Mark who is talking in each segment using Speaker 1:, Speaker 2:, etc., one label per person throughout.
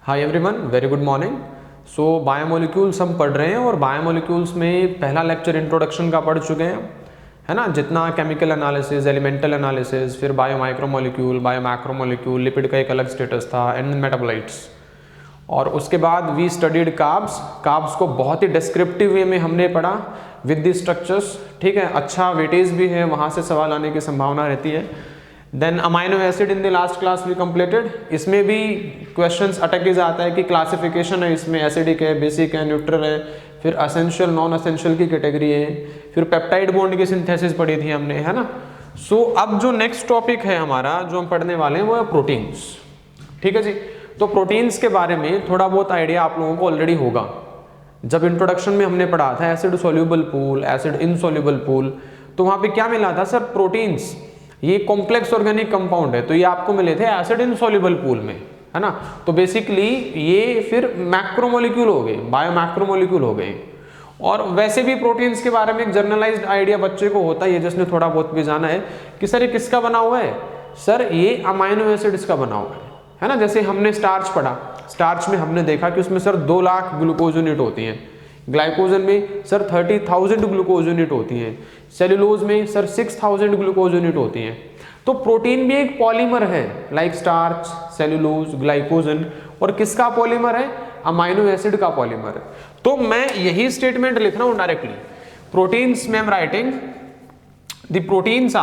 Speaker 1: हाय everyone, very good morning. So biomolecules हम पढ़ रहे हैं और बायोमोलिक्यूल्स में पहला लेक्चर इंट्रोडक्शन का पढ़ चुके हैं, है ना। जितना केमिकल एनालिसिस, एलिमेंटल एनालिसिस, फिर bio micromolecule, bio macromolecule, lipid का एक अलग स्टेटस था, एंड मेटाबोलाइट्स। और उसके बाद वी स्टडीड कार्ब्स। कार्ब्स को बहुत ही डिस्क्रिप्टिव वे में हमने पढ़ा विद द स्ट्रक्चर्स, ठीक है। अच्छा वेटेज भी है, वहाँ से सवाल आने की संभावना रहती है। Then amino acid in the last class we completed. इसमें भी क्वेश्चंस अटक जाता है कि क्लासिफिकेशन है, इसमें एसिडिक है, बेसिक है, न्यूट्रल है, फिर असेंशियल नॉन असेंशियल की कैटेगरी है, फिर पेप्टाइड बॉन्ड की सिंथेसिस पढ़ी थी हमने, है ना। सो अब जो नेक्स्ट टॉपिक है हमारा जो हम पढ़ने वाले हैं वो है प्रोटीन्स, ठीक है जी। तो प्रोटीन्स के बारे में थोड़ा बहुत आइडिया आप लोगों को ऑलरेडी होगा। जब इंट्रोडक्शन में हमने पढ़ा था acid soluble pool, acid insoluble pool, तो वहाँ पे क्या मिला था सर? प्रोटीन्स। ये कॉम्प्लेक्स ऑर्गेनिक कंपाउंड है, तो ये आपको मिले थे एसिड इनसोल्यूबल पूल में, है ना। तो बेसिकली ये फिर मैक्रोमोलिक्यूल हो गए, बायो मैक्रोमोलिक्यूल हो गए। और वैसे भी प्रोटीन्स के बारे में एक जर्नलाइज्ड आइडिया बच्चे को होता है, जिसने थोड़ा बहुत भी जाना है कि सर ये किसका बना हुआ है? सर ये अमाइनो एसिड्स का बना हुआ है ना। जैसे हमने स्टार्च पढ़ा, स्टार्च में हमने देखा कि उसमें सर 2 लाख ग्लूकोज यूनिट होती हैं। ग्लाइकोजन में सर 30,000 ग्लूकोज यूनिट होती हैं। सेलुलोज में सर 6,000 ग्लूकोज यूनिट होती हैं। तो प्रोटीन भी एक पॉलीमर है, लाइक स्टार्च, सेलुलोज, ग्लाइकोजन। और किसका पॉलीमर है? अमाइनो एसिड का पॉलीमर है। तो मैं यही स्टेटमेंट लिख रहा हूं डायरेक्टली। प्रोटीन्स में writing the proteins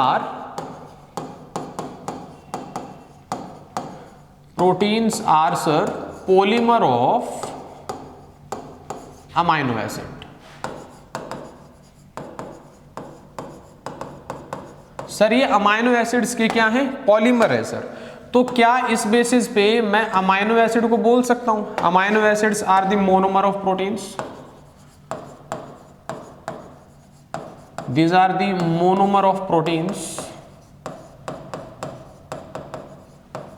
Speaker 1: are sir polymer of amino acid. Sir ये अमाइनो एसिड्स के क्या हैं? पॉलीमर है सर। तो क्या इस बेसिस पे मैं अमाइनो एसिड को बोल सकता हूं amino acids are the monomer of proteins? These are the monomer of proteins.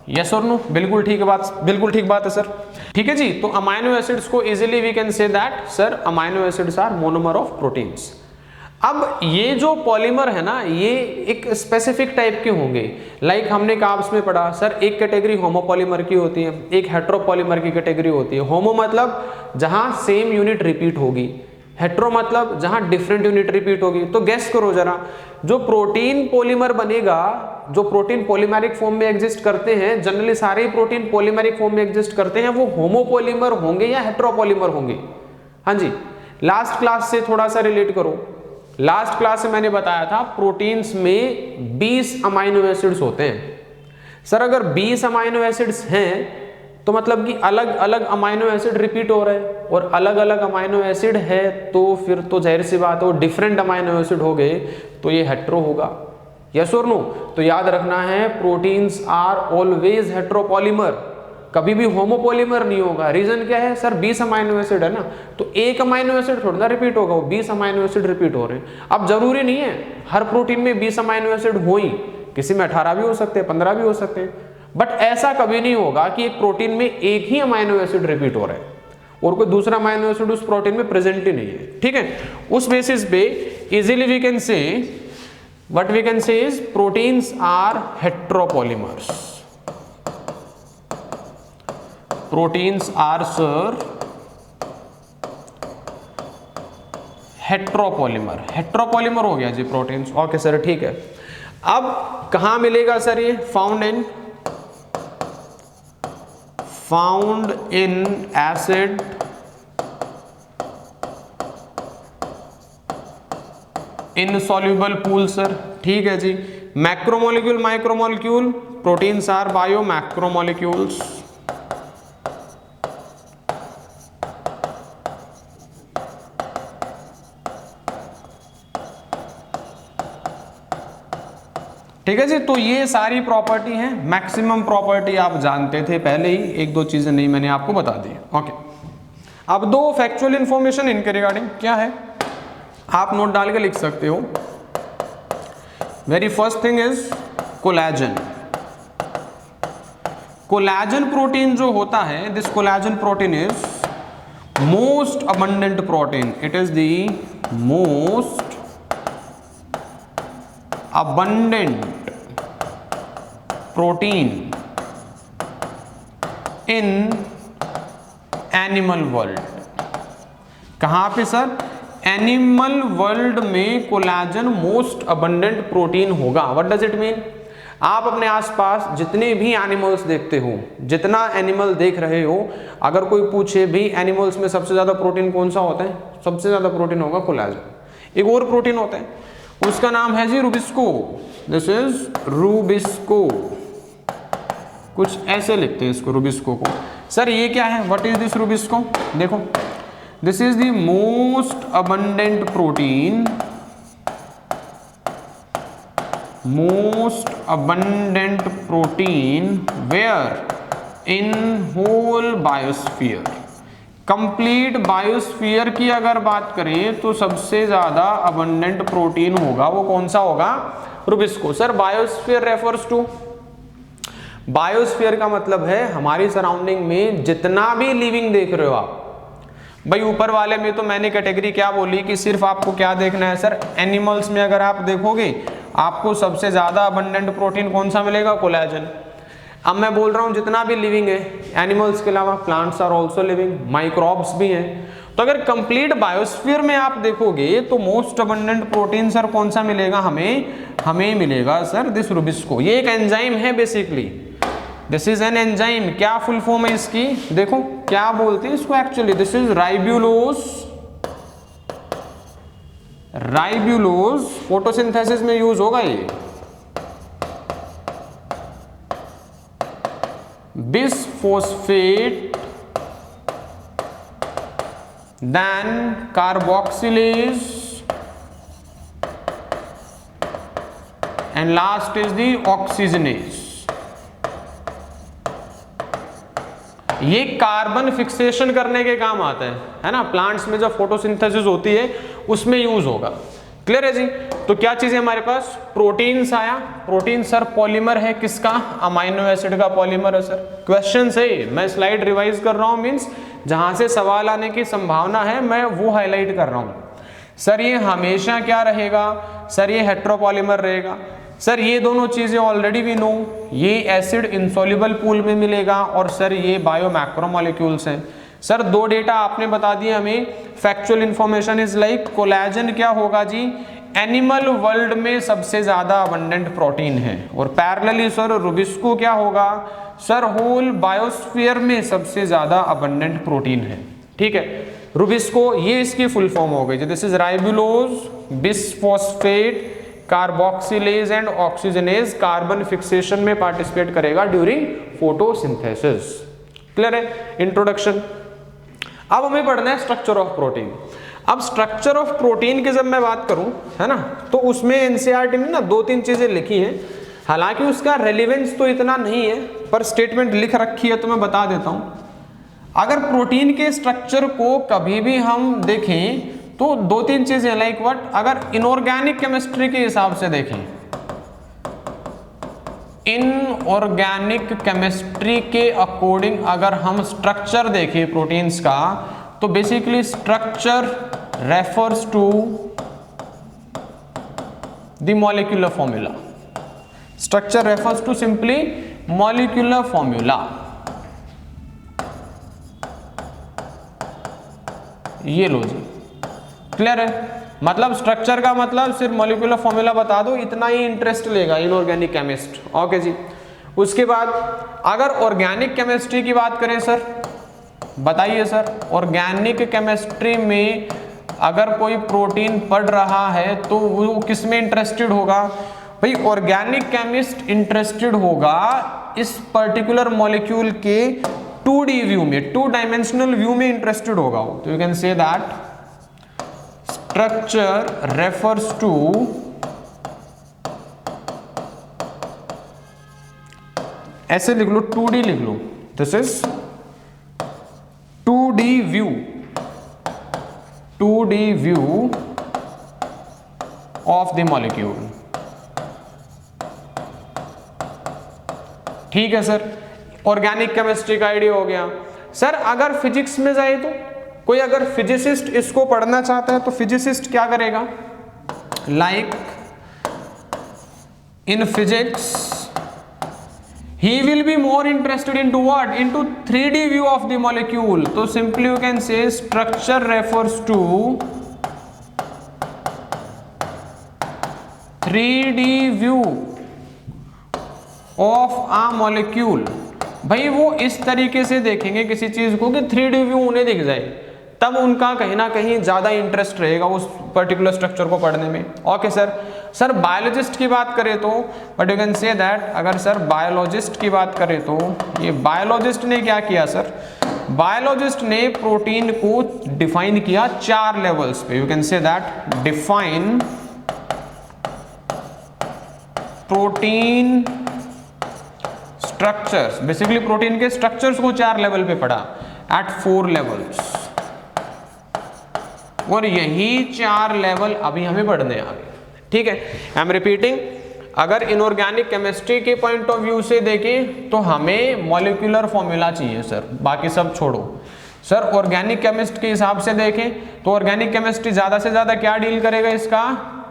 Speaker 1: Yes और नो? बिल्कुल ठीक बात, बिल्कुल ठीक बात है सर। ठीक है जी। तो अमाइनो एसिड्स को easily we can say that sir amino acids are monomer of proteins. अब ये जो पॉलीमर है ना, ये एक स्पेसिफिक टाइप के होंगे। लाइक हमने कार्ब्स में पढ़ा सर, एक कैटेगरी होमोपॉलीमर की होती है, एक हेट्रोपॉलीमर की कैटेगरी होती है। होमो मतलब जहां सेम यूनिट रिपीट होगी, हेट्रो मतलब जहां डिफरेंट यूनिट रिपीट होगी। तो गेस करो जरा, जो प्रोटीन पॉलीमर बनेगा, जो प्रोटीन पॉलीमेरिक फॉर्म में एग्जिस्ट करते हैं, जनरली सारे ही प्रोटीन पॉलीमेरिक फॉर्म में एग्जिस्ट करते हैं, वो होमोपॉलीमर होंगे या हेट्रोपॉलीमर होंगे? हाँ जी। लास्ट क्लास से थोड़ा सा रिलेट करो। लास्ट क्लास में मैंने बताया था प्रोटीन्स में 20 अमाइनो एसिड्स होते हैं। सर अगर 20 अमाइनो एसिड्स हैं तो मतलब कि अलग अलग अमाइनो एसिड रिपीट हो रहे हैं, और अलग अलग अमाइनो एसिड है तो फिर तो जाहिर सी बात है डिफरेंट अमाइनो एसिड हो गए, तो ये हेट्रो होगा। यस और नो? तो याद रखना है प्रोटीन्स आर ऑलवेज हेट्रोपॉलीमर, कभी भी होमोपॉलीमर नहीं होगा। रीजन क्या है सर? 20 अमाइनो एसिड है ना, तो एक अमाइनो एसिड थोड़ा ना रिपीट होगा, वो 20 अमाइनो एसिड रिपीट हो रहे हैं। अब जरूरी नहीं है हर प्रोटीन में 20 अमाइनो एसिड हो ही, किसी में 18 भी हो सकते हैं, 15 भी हो सकते हैं, बट ऐसा कभी नहीं होगा कि एक प्रोटीन में एक ही अमाइनो एसिड रिपीट हो रहा है और कोई दूसरा अमाइनो एसिड उस प्रोटीन में प्रेजेंट ही नहीं है, ठीक है। उस बेसिस पे easily we can say what we can say is proteins are heteropolymers. Proteins are sir heteropolymer. Heteropolymer हो गया जी प्रोटीन्स। ओके सर, ठीक है। अब कहां मिलेगा सर ये? Found in acid insoluble pool sir, ठीक है जी। Macromolecule, micromolecule, proteins are bio macromolecules. ठीक है जी। तो ये सारी प्रॉपर्टी है, मैक्सिमम प्रॉपर्टी आप जानते थे पहले ही, एक दो चीजें नहीं मैंने आपको बता दी। ओके, अब 2 फैक्चुअल इंफॉर्मेशन इनके रिगार्डिंग क्या है, आप नोट डाल के लिख सकते हो। Very first thing is collagen. Collagen protein जो होता है, this collagen protein is most abundant protein, it is the most abundant protein in animal world. कहां पे सर? एनिमल वर्ल्ड में कोलेजन मोस्ट अबंडेंट प्रोटीन होगा। What does it mean? आप अपने आसपास जितने भी एनिमल्स देखते हो, जितना एनिमल देख रहे हो, अगर कोई पूछे भी एनिमल्स में सबसे ज्यादा प्रोटीन कौन सा होता है, सबसे ज्यादा प्रोटीन होगा कोलेजन। एक और प्रोटीन होता है, उसका नाम है जी रूबिस्को। दिस इज रूबिस्को, कुछ ऐसे लिखते हैं इसको, रूबिस्को को। सर ये क्या है? What is this rubisco? देखो, this is the most abundant protein, most abundant protein where in whole biosphere। Complete biosphere की अगर बात करें तो सबसे ज्यादा अबंडेंट प्रोटीन होगा, वो कौन सा होगा? Rubisco. Sir biosphere refers to, biosphere का मतलब है हमारी सराउंडिंग में जितना भी लिविंग देख रहे हो आप। भाई ऊपर वाले में तो मैंने कैटेगरी क्या बोली कि सिर्फ आपको क्या देखना है सर? एनिमल्स में अगर आप देखोगे आपको सबसे ज्यादा अबंडेंट प्रोटीन कौन सा मिलेगा? कोलेजन। अब मैं बोल रहा हूं जितना भी लिविंग है, एनिमल्स के अलावा plants are also living, microbes भी हैं। तो अगर कंप्लीट बायोस्फीयर में आप देखोगे तो मोस्ट अबंडेंट प्रोटीन सर कौन सा मिलेगा हमें मिलेगा सर दिस रूबिस्को। ये एक एंजाइम है basically, this is an enzyme. क्या फुल फॉर्म है इसकी? देखो क्या बोलते हैं इसको actually, this is ribulose. Ribulose photosynthesis में यूज होगा ये। Bisphosphate then carboxylase and last is the oxygenase. ये कार्बन फिक्सेशन करने के काम आता है ना? प्लांट्स में जब फोटोसिंथेसिस होती है उसमें यूज होगा। क्लियर है जी? तो क्या चीज है हमारे पास? प्रोटीन्स आया। प्रोटीन सर पॉलीमर है किसका? अमाइनो एसिड का पॉलीमर है सर। क्वेश्चन से मैं स्लाइड रिवाइज कर रहा हूं, मींस जहां से सवाल आने की संभावना है मैं वो हाईलाइट कर रहा हूं। सर ये हमेशा क्या रहेगा? सर ये हेट्रोपॉलीमर रहेगा। सर ये दोनों चीजें ऑलरेडी वी नो, ये एसिड इंसॉल्युबल पूल में मिलेगा और सर ये बायो मैक्रोमोलिक्यूल्स हैं। सर दो डेटा आपने बता दिए हमें। Factual information is like collagen क्या होगा जी? एनिमल वर्ल्ड में सबसे ज्यादा अबंडेंट प्रोटीन है। और पैरेलली सर रूबिस्को क्या होगा? सर होल बायोस्फीयर में सबसे ज्यादा अबंडेंट प्रोटीन है। ठीक है, रूबिस्को ये इसकी फुल फॉर्म हो गई। This is ribulose, bisphosphate, carboxylase and oxygenase. Carbon fixation में पार्टिसिपेट करेगा ड्यूरिंग फोटोसिंथेसिस। क्लियर है? इंट्रोडक्शन। अब हमें पढ़ना है स्ट्रक्चर ऑफ प्रोटीन। अब स्ट्रक्चर ऑफ प्रोटीन की जब मैं बात करूं, है ना, तो उसमें एनसीईआरटी में ना 2-3 चीजें लिखी हैं। हालांकि उसका रेलिवेंस तो इतना नहीं है, पर स्टेटमेंट लिख रखी है तो मैं बता देता हूं। अगर प्रोटीन के स्ट्रक्चर को कभी भी हम देखें तो 2-3 चीजें लाइक व्हाट? अगर इनऑर्गेनिक केमिस्ट्री के हिसाब से देखें, इनऑर्गेनिक केमिस्ट्री के अकॉर्डिंग अगर हम स्ट्रक्चर देखें प्रोटीन्स का, तो basically structure refers to the molecular formula. Structure refers to simply molecular formula. ये लो जी, क्लियर है? मतलब स्ट्रक्चर का मतलब सिर्फ मॉलिक्यूलर फॉर्मूला बता दो, इतना ही इंटरेस्ट लेगा इनऑर्गेनिक केमिस्ट। ओके जी। उसके बाद अगर ऑर्गेनिक केमिस्ट्री की बात करें सर, बताइए सर, ऑर्गेनिक केमिस्ट्री में अगर कोई प्रोटीन पढ़ रहा है तो वो किस में इंटरेस्टेड होगा? भाई ऑर्गेनिक केमिस्ट इंटरेस्टेड होगा इस पर्टिकुलर मॉलिक्यूल के 2D व्यू में, 2 डायमेंशनल व्यू में इंटरेस्टेड होगा। तो you can say that structure refers to ऐसे लिख लो, 2D लिख लो, this is 2D view, 2D view of the molecule. ठीक है सर, ऑर्गेनिक केमिस्ट्री का आइडिया हो गया। सर अगर फिजिक्स में जाए तो कोई अगर फिजिसिस्ट इसको पढ़ना चाहता है तो फिजिसिस्ट क्या करेगा? Like in physics he will be more interested into what? Into 3D view of the molecule. So simply you can say structure refers to 3D view of a molecule. भाई वो इस तरीके से देखेंगे किसी चीज को कि 3D व्यू उन्हें दिख जाए, तब उनका कहीं ना कहीं ज्यादा इंटरेस्ट रहेगा उस पर्टिकुलर स्ट्रक्चर को पढ़ने में। ओके सर बायोलॉजिस्ट की बात करें तो but you can say that, अगर सर बायोलॉजिस्ट की बात करें तो ये बायोलॉजिस्ट ने क्या किया सर, बायोलॉजिस्ट ने प्रोटीन को डिफाइन किया 4 लेवल्स पे। You can say that define protein structures, basically protein के स्ट्रक्चर्स को 4 लेवल पे पढ़ा एट 4 लेवल्स, और यही 4 लेवल अभी हमें पढ़ने आ गए। ठीक है, आई एम रिपीटिंग, अगर इनऑर्गेनिक केमिस्ट्री के पॉइंट ऑफ व्यू से देखें तो हमें मॉलिक्यूलर फॉर्मूला चाहिए सर, बाकी सब छोड़ो। सर ऑर्गेनिक केमिस्ट के हिसाब से देखें तो ऑर्गेनिक केमिस्ट्री ज्यादा से ज्यादा क्या डील करेगा, इसका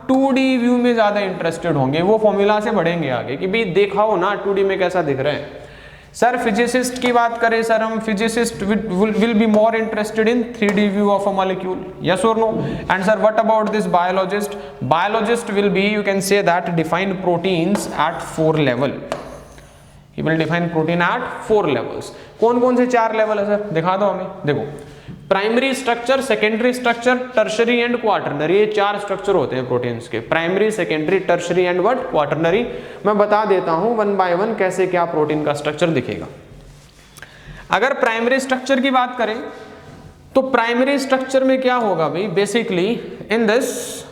Speaker 1: 2D व्यू में ज्यादा इंटरेस्टेड होंगे, वो फॉर्मूला से बढ़ेंगे आगे कि भाई देखाओ ना 2D में कैसा दिख रहा है। सर फिजिसिस्ट की बात करें सर, हम physicist will be more interested in 3D view of a molecule, yes और no. And sir what about this biologist, biologist will be, you can say that define proteins at 4 level, he will define protein at 4 levels. कौन कौन से 4 level है sir, दिखा दो हमें। देखो primary structure, secondary structure, tertiary and quaternary, ये 4 structure होते हैं प्रोटीन्स के, primary, secondary, tertiary and what, quaternary. मैं बता देता हूं 1 बाय 1 कैसे क्या प्रोटीन का स्ट्रक्चर दिखेगा। अगर प्राइमरी स्ट्रक्चर की बात करें तो प्राइमरी स्ट्रक्चर में क्या होगा भाई, basically in this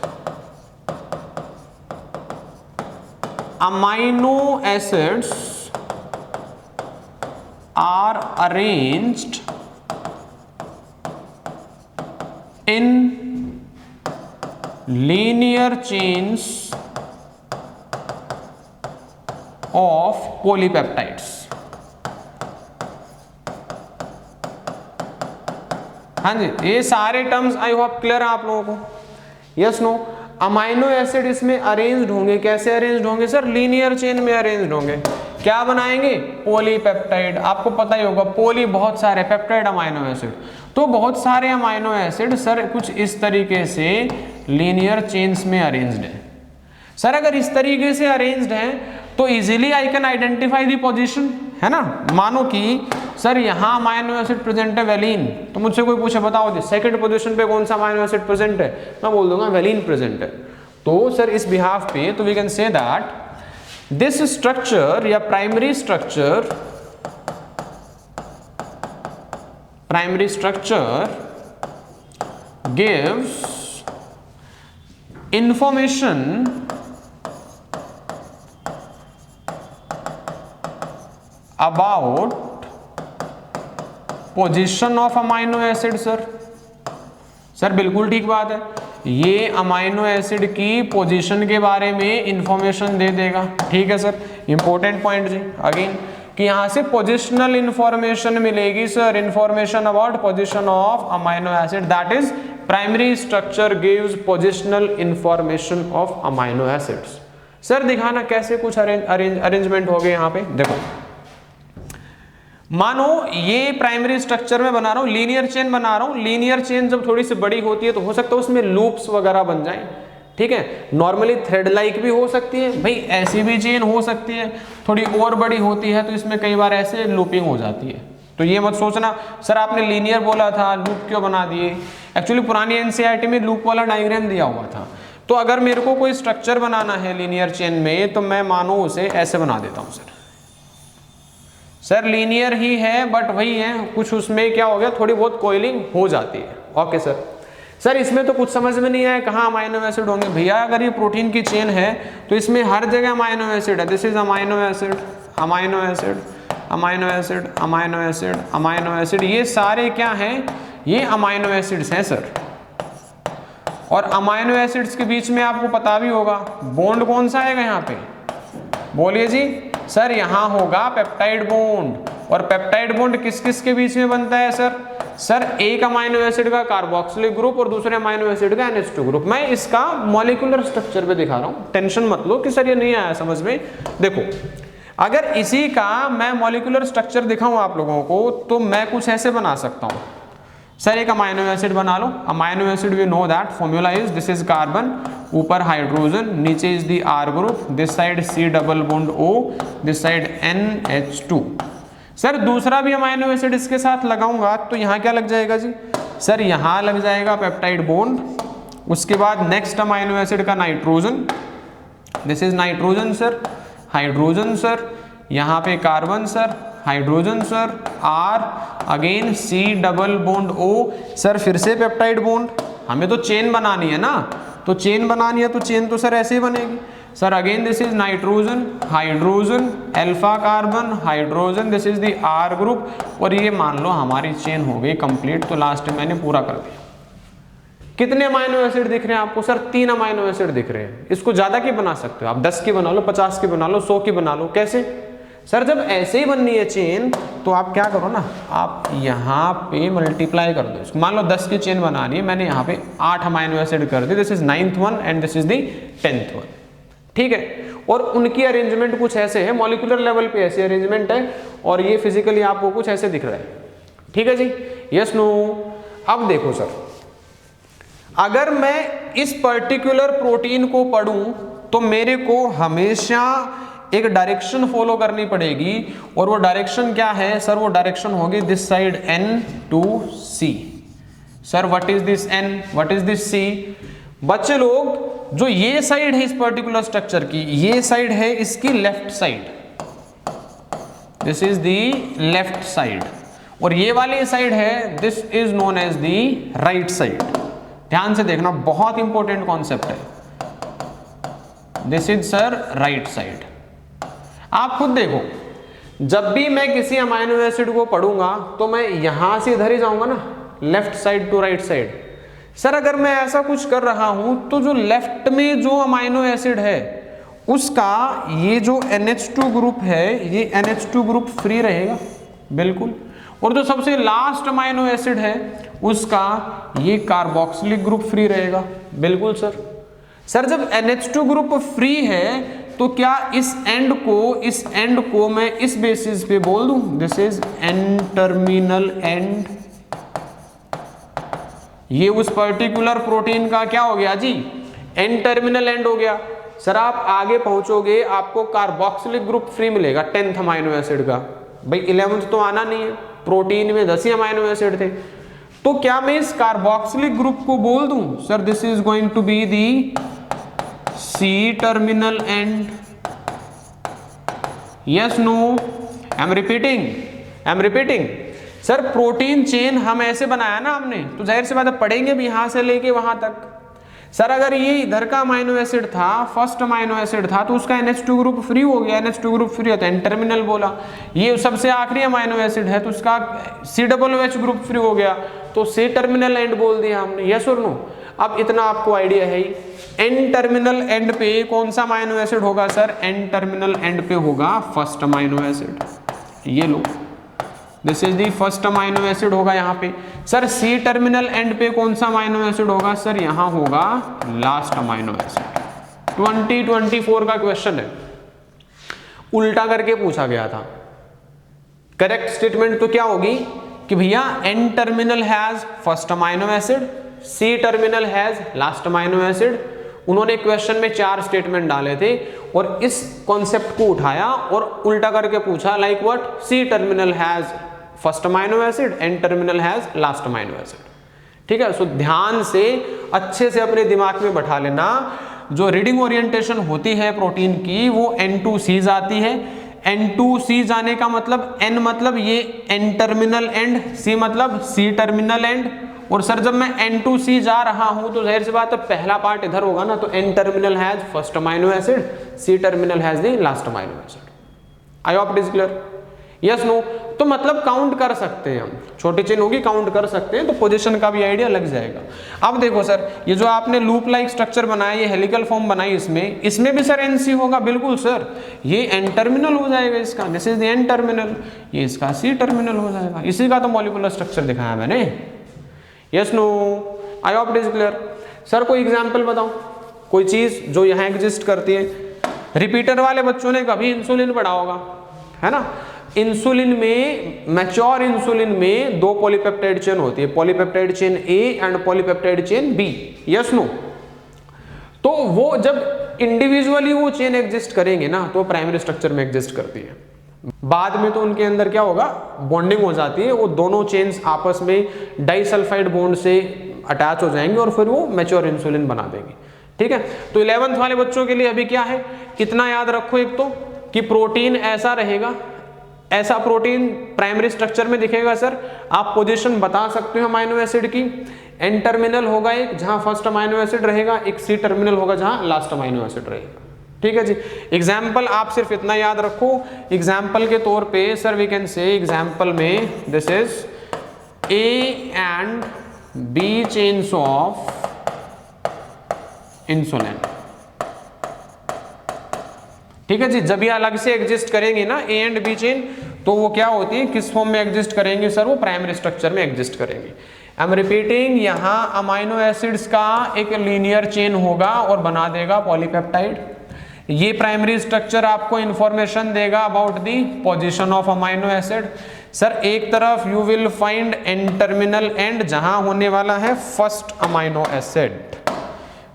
Speaker 1: amino acids are arranged in linear chains of polypeptides। हाँ जी, ये सारे टर्म्स आई होप क्लियर है आप लोगों को, यस नो। अमाइनो एसिड इसमें अरेंज्ड होंगे, कैसे अरेंज्ड होंगे सर, लीनियर चेन में अरेंज्ड होंगे। क्या बनाएंगे, पॉलीपेप्टाइड। आपको पता ही होगा पोली बहुत सारे, पेप्टाइड अमाइनो एसिड, तो बहुत सारे अमाइनो एसिड सर कुछ इस तरीके से लीनियर चेन्स में अरेंज्ड है। सर अगर इस तरीके से अरेंज्ड है तो easily I can identify the position, है ना। मानो कि सर यहाँ अमाइनो एसिड प्रेजेंट है वेलिन, तो मुझसे कोई पूछे बताओ सेकंड पोजीशन पे कौन सा अमाइनो एसिड प्रेजेंट है, मैं बोल दूंगा वेलिन प्रेजेंट है। तो सर इस बिहाफ पे तो we can say that this structure या primary structure gives information about position of amino acid। Sir बिल्कुल ठीक बात है, ये अमाइनो एसिड की पोजीशन के बारे में इंफॉर्मेशन दे देगा। ठीक है सर, इंपॉर्टेंट पॉइंट जी अगेन कि यहां से पोजिशनल इंफॉर्मेशन मिलेगी sir, information about position of amino acid, that is primary structure gives positional information of amino acids. Sir दिखाना कैसे कुछ अरेंजमेंट हो गए यहाँ पे। देखो मानो ये प्राइमरी स्ट्रक्चर में बना रहा हूं, लीनियर चेन बना रहा हूं, लीनियर चेन जब थोड़ी सी बड़ी होती है तो हो सकता है उसमें लूप्स वगैरह बन जाएं। ठीक है, नॉर्मली थ्रेड लाइक भी हो सकती है भाई, ऐसी भी चेन हो सकती है, थोड़ी और बड़ी होती है तो इसमें कई बार ऐसे लूपिंग हो जाती है। तो ये मत सोचना सर आपने लीनियर बोला था लूप क्यों बना दिए, एक्चुअली पुरानी एनसीईआरटी में लूप वाला डायग्राम दिया हुआ था। तो अगर मेरे को कोई स्ट्रक्चर बनाना है लीनियर चेन में तो मैं मानो उसे ऐसे बना देता हूं सर लीनियर ही है बट वही है, कुछ उसमें क्या हो गया, थोड़ी बहुत कोइलिंग हो जाती है। ओके सर इसमें तो कुछ समझ में नहीं आया कहाँ अमाइनो एसिड होंगे। भैया अगर ये प्रोटीन की चेन है तो इसमें हर जगह अमाइनो एसिड है, this is amino acid, amino acid, amino acid, amino acid, amino acid, ये सारे क्या हैं, ये अमाइनो एसिड्स हैं सर। और अमाइनो एसिड्स के बीच में आपको पता भी होगा बॉन्ड कौन सा आएगा यहाँ पे, बोलिए जी सर, यहाँ होगा पेप्टाइड बॉन्ड। और पेप्टाइड बॉन्ड किस किस के बीच में बनता है सर एक अमाइनो एसिड का कार्बोक्सिलिक ग्रुप और दूसरे अमाइनो एसिड का NH2 ग्रुप। मैं इसका मॉलिक्यूलर स्ट्रक्चर पे दिखा रहा हूँ, टेंशन मत लो कि सर ये नहीं आया समझ में। देखो अगर इसी का मैं मॉलिक्यूलर स्ट्रक्चर दिखाऊं आप लोगों को, तो मैं कुछ ऐसे बना सकता हूं सर। एक अमाइनो एसिड बना लो। Amino acid we know that formula is, this is carbon, ऊपर हाइड्रोजन, नीचे is the R group, this side C double bond O, this side NH2। Sir दूसरा भी अमाइनो एसिड इसके साथ लगाऊंगा तो यहाँ क्या लग जाएगा जी? सर यहाँ लग जाएगा पेप्टाइड बॉन्ड। उसके बाद नेक्स्ट अमाइनो एसिड का nitrogen, this is nitrogen sir, hydrogen sir, यहाँ पे carbon sir, hydrogen sir, R, again C double bond O sir, फिर से पेप्टाइड बॉन्ड। हमें तो चेन बनानी है ना, तो चेन बनानी है तो चेन तो सर ऐसे ही बनेगी sir. Again this is nitrogen, hydrogen, alpha carbon, hydrogen, this is the R group, और ये मान लो हमारी चेन हो गई कंप्लीट। तो लास्ट में मैंने पूरा कर दिया। कितने अमाइनो एसिड दिख रहे हैं आपको? सर 3 अमाइनो एसिड दिख रहे हैं। इसको ज्यादा की बना सकते हो आप, 10 की बना लो, 50 की बना लो, 100 की बना लो। कैसे? सर जब ऐसे ही बननी है चेन तो आप क्या करो ना, आप यहाँ पे मल्टीप्लाई कर दो। मान लो 10 की चेन बनानी है, मैंने यहाँ पे 8 अमाइनो एसिड कर दी, this is 9th one and this is the 10th one. ठीक है, और उनकी अरेंजमेंट कुछ ऐसे है, मॉलिक्यूलर लेवल पे ऐसी अरेंजमेंट है, और ये फिजिकली आपको कुछ ऐसे दिख रहा है। ठीक है जी, यस नो। अब देखो सर, अगर मैं इस पर्टिकुलर प्रोटीन को पढ़ूं तो मेरे को हमेशा एक डायरेक्शन फॉलो करनी पड़ेगी, और वो डायरेक्शन क्या है सर? वो डायरेक्शन होगी this side N to C। Sir what is this N, what is this C? बच्चे लोग, जो ये साइड है इस पर्टिकुलर स्ट्रक्चर की, ये साइड है इसकी left side, this is the left side, और ये वाली साइड है, this is known as the right side. ध्यान से देखना, बहुत इंपॉर्टेंट कॉन्सेप्ट है। This is sir right side. आप खुद देखो, जब भी मैं किसी अमाइनो एसिड को पढ़ूंगा तो मैं यहां से इधर ही जाऊंगा ना, left side to right side. Sir अगर मैं ऐसा कुछ कर रहा हूं तो जो लेफ्ट में जो अमाइनो एसिड है उसका ये जो NH2 ग्रुप है, ये NH2 ग्रुप फ्री रहेगा बिल्कुल, और जो सबसे लास्ट अमाइनो एसिड है उसका ये कार्बोक्सिलिक ग्रुप फ्री रहेगा बिल्कुल सर। सर जब NH2 ग्रुप फ्री है तो क्या इस एंड को मैं इस बेसिस पे बोल दूं, this is N terminal and. ये उस पर्टिकुलर प्रोटीन का क्या हो गया जी? N टर्मिनल एंड हो गया। सर आप आगे पहुंचोगे आपको कार्बोक्सिलिक ग्रुप फ्री मिलेगा 10th अमाइनो एसिड का। भाई 11th तो आना नहीं है, प्रोटीन में 10 ही अमाइनो एसिड थे, तो क्या मैं इस कार्बोक्सिलिक ग्रुप को बोल दूं sir this is going to be the C terminal end? Yes, no? I'm repeating. Sir protein chain हम ऐसे बनाया ना हमने, तो जाहिर सी बात है पढ़ेंगे भी यहां से लेके वहां तक। सर अगर ये इधर का अमाइनो एसिड था, फर्स्ट अमाइनो एसिड था, तो उसका NH2 ग्रुप फ्री हो गया। NH2 ग्रुप फ्री होता है, N टर्मिनल बोला। ये सबसे आखिरी अमाइनो एसिड है तो उसका COOH ग्रुप फ्री हो गया, तो C टर्मिनल एंड बोल दिया हमने। यस और नो? अब इतना आपको आइडिया है ही। N टर्मिनल एंड पे कौन सा अमाइनो एसिड होगा सर? N टर्मिनल एंड पे होगा फर्स्ट अमाइनो एसिड। ये लो, this is the first amino acid होगा यहाँ पे। सर C टर्मिनल एंड पे कौन सा अमाइनो एसिड होगा? सर यहाँ होगा लास्ट अमाइनो एसिड। 2024 का क्वेश्चन है, उल्टा करके पूछा गया था। करेक्ट स्टेटमेंट तो क्या होगी कि भैया N terminal has first amino acid, C terminal has last amino acid. उन्होंने क्वेश्चन में 4 स्टेटमेंट डाले थे और इस कॉन्सेप्ट को उठाया और उल्टा करके पूछा, like what? C terminal has first amino acid, N terminal has last amino acid. ठीक है, सो ध्यान से अच्छे से अपने दिमाग में बैठा लेना, जो रीडिंग ओरिएंटेशन होती है प्रोटीन की वो N2C आती है। N2C जाने का मतलब N मतलब ये N टर्मिनल एंड, C मतलब C टर्मिनल एंड। और सर जब मैं N2C जा रहा हूं तो जाहिर सी बात है पहला पार्ट इधर होगा ना, तो N terminal has first amino acid, C terminal has the last amino acid. I hope it is clear? Yes no? तो मतलब काउंट कर सकते हैं हम, छोटी चेन होगी काउंट कर सकते हैं, तो पोजीशन का भी आइडिया लग जाएगा। अब देखो सर, ये जो आपने लूप लाइक स्ट्रक्चर बनाया, ये हेलिकल फॉर्म बनाई, इसमें भी सर NC होगा। बिल्कुल सर, ये N टर्मिनल हो जाएगा इसका, this is the N terminal, ये इसका C टर्मिनल हो जाएगा। इसी का तो मॉलिक्यूलर स्ट्रक्चर दिखाया मैंने। Yes no? I hope it is clear? Sir कोई एग्जाम्पल बताओ, कोई चीज जो यहाँ एग्जिस्ट करती है। रिपीटर वाले बच्चों ने कभी इंसुलिन पढ़ा होगा, है ना। इंसुलिन में, मैच्योर इंसुलिन में दो पॉलीपेप्टाइड चेन होती है, polypeptide chain A and polypeptide chain B, yes no. तो वो जब इंडिविजुअली वो चेन एग्जिस्ट करेंगे ना तो प्राइमरी स्ट्रक्चर में एग्जिस्ट करती है, बाद में तो उनके अंदर क्या होगा, बॉन्डिंग हो जाती है, वो दोनों चेन्स आपस में डाइसल्फाइड बॉन्ड से अटैच हो जाएंगे और फिर वो मैच्योर इंसुलिन बना देंगे, ठीक है। तो 11th वाले बच्चों के लिए अभी क्या है, कितना याद रखो, एक तो कि प्रोटीन ऐसा रहेगा, ऐसा प्रोटीन प्राइमरी स्ट्रक्चर में दिखेगा सर, आप पोजीशन बता सकते हो अमाइनो एसिड की, एन टर्मिनल होगा एक जहां फर्स्ट अमाइनो एसिड रहेगा, एक सी टर्मिनल होगा जहां लास्ट अमाइनो एसिड रहेगा, ठीक है जी। एग्जाम्पल आप सिर्फ इतना याद रखो, एग्जाम्पल के तौर पे sir we can say example में this is A and B chains of insulin, ठीक है जी। जब ये अलग से एग्जिस्ट करेंगे ना ए एंड बी चेन, तो वो क्या होती है, किस फॉर्म में एग्जिस्ट करेंगे सर, वो प्राइमरी स्ट्रक्चर में एग्जिस्ट करेंगे। आई एम रिपीटिंग, यहां अमाइनो एसिड्स का एक लीनियर चेन होगा और बना देगा पॉलीपेप्टाइड। ये प्राइमरी स्ट्रक्चर आपको इंफॉर्मेशन देगा about the position of amino acid. Sir एक तरफ you will find N terminal end जहां होने वाला है फर्स्ट अमाइनो एसिड,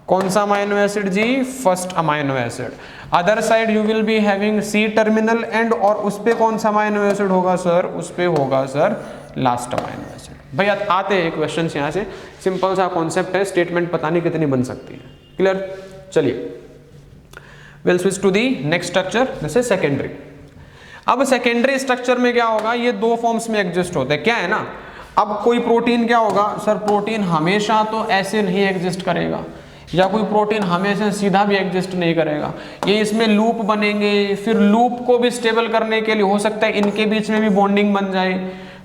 Speaker 1: कौन सा अमाइनो एसिड जी, first amino acid. Other side you will be having C terminal end, और उस पे कौन सा अमाइनो एसिड होगा सर, उस पे होगा सर लास्ट अमाइनो एसिड। भैया आते हैं क्वेश्चन यहाँ से, सिंपल सा कॉन्सेप्ट है, स्टेटमेंट पता नहीं कितनी बन सकती है, क्लियर। चलिए will switch to the next structure, जैसे सेकेंडरी। अब सेकेंडरी स्ट्रक्चर में क्या होगा, ये दो फॉर्म्स में एग्जिस्ट होते हैं, क्या है ना। अब कोई प्रोटीन क्या होगा सर, प्रोटीन हमेशा तो ऐसे नहीं एग्जिस्ट करेगा, या कोई प्रोटीन हमेशा सीधा भी एग्जिस्ट नहीं करेगा, ये इसमें लूप बनेंगे, फिर लूप को भी स्टेबल करने के लिए हो सकता है इनके बीच में भी बॉन्डिंग बन जाए।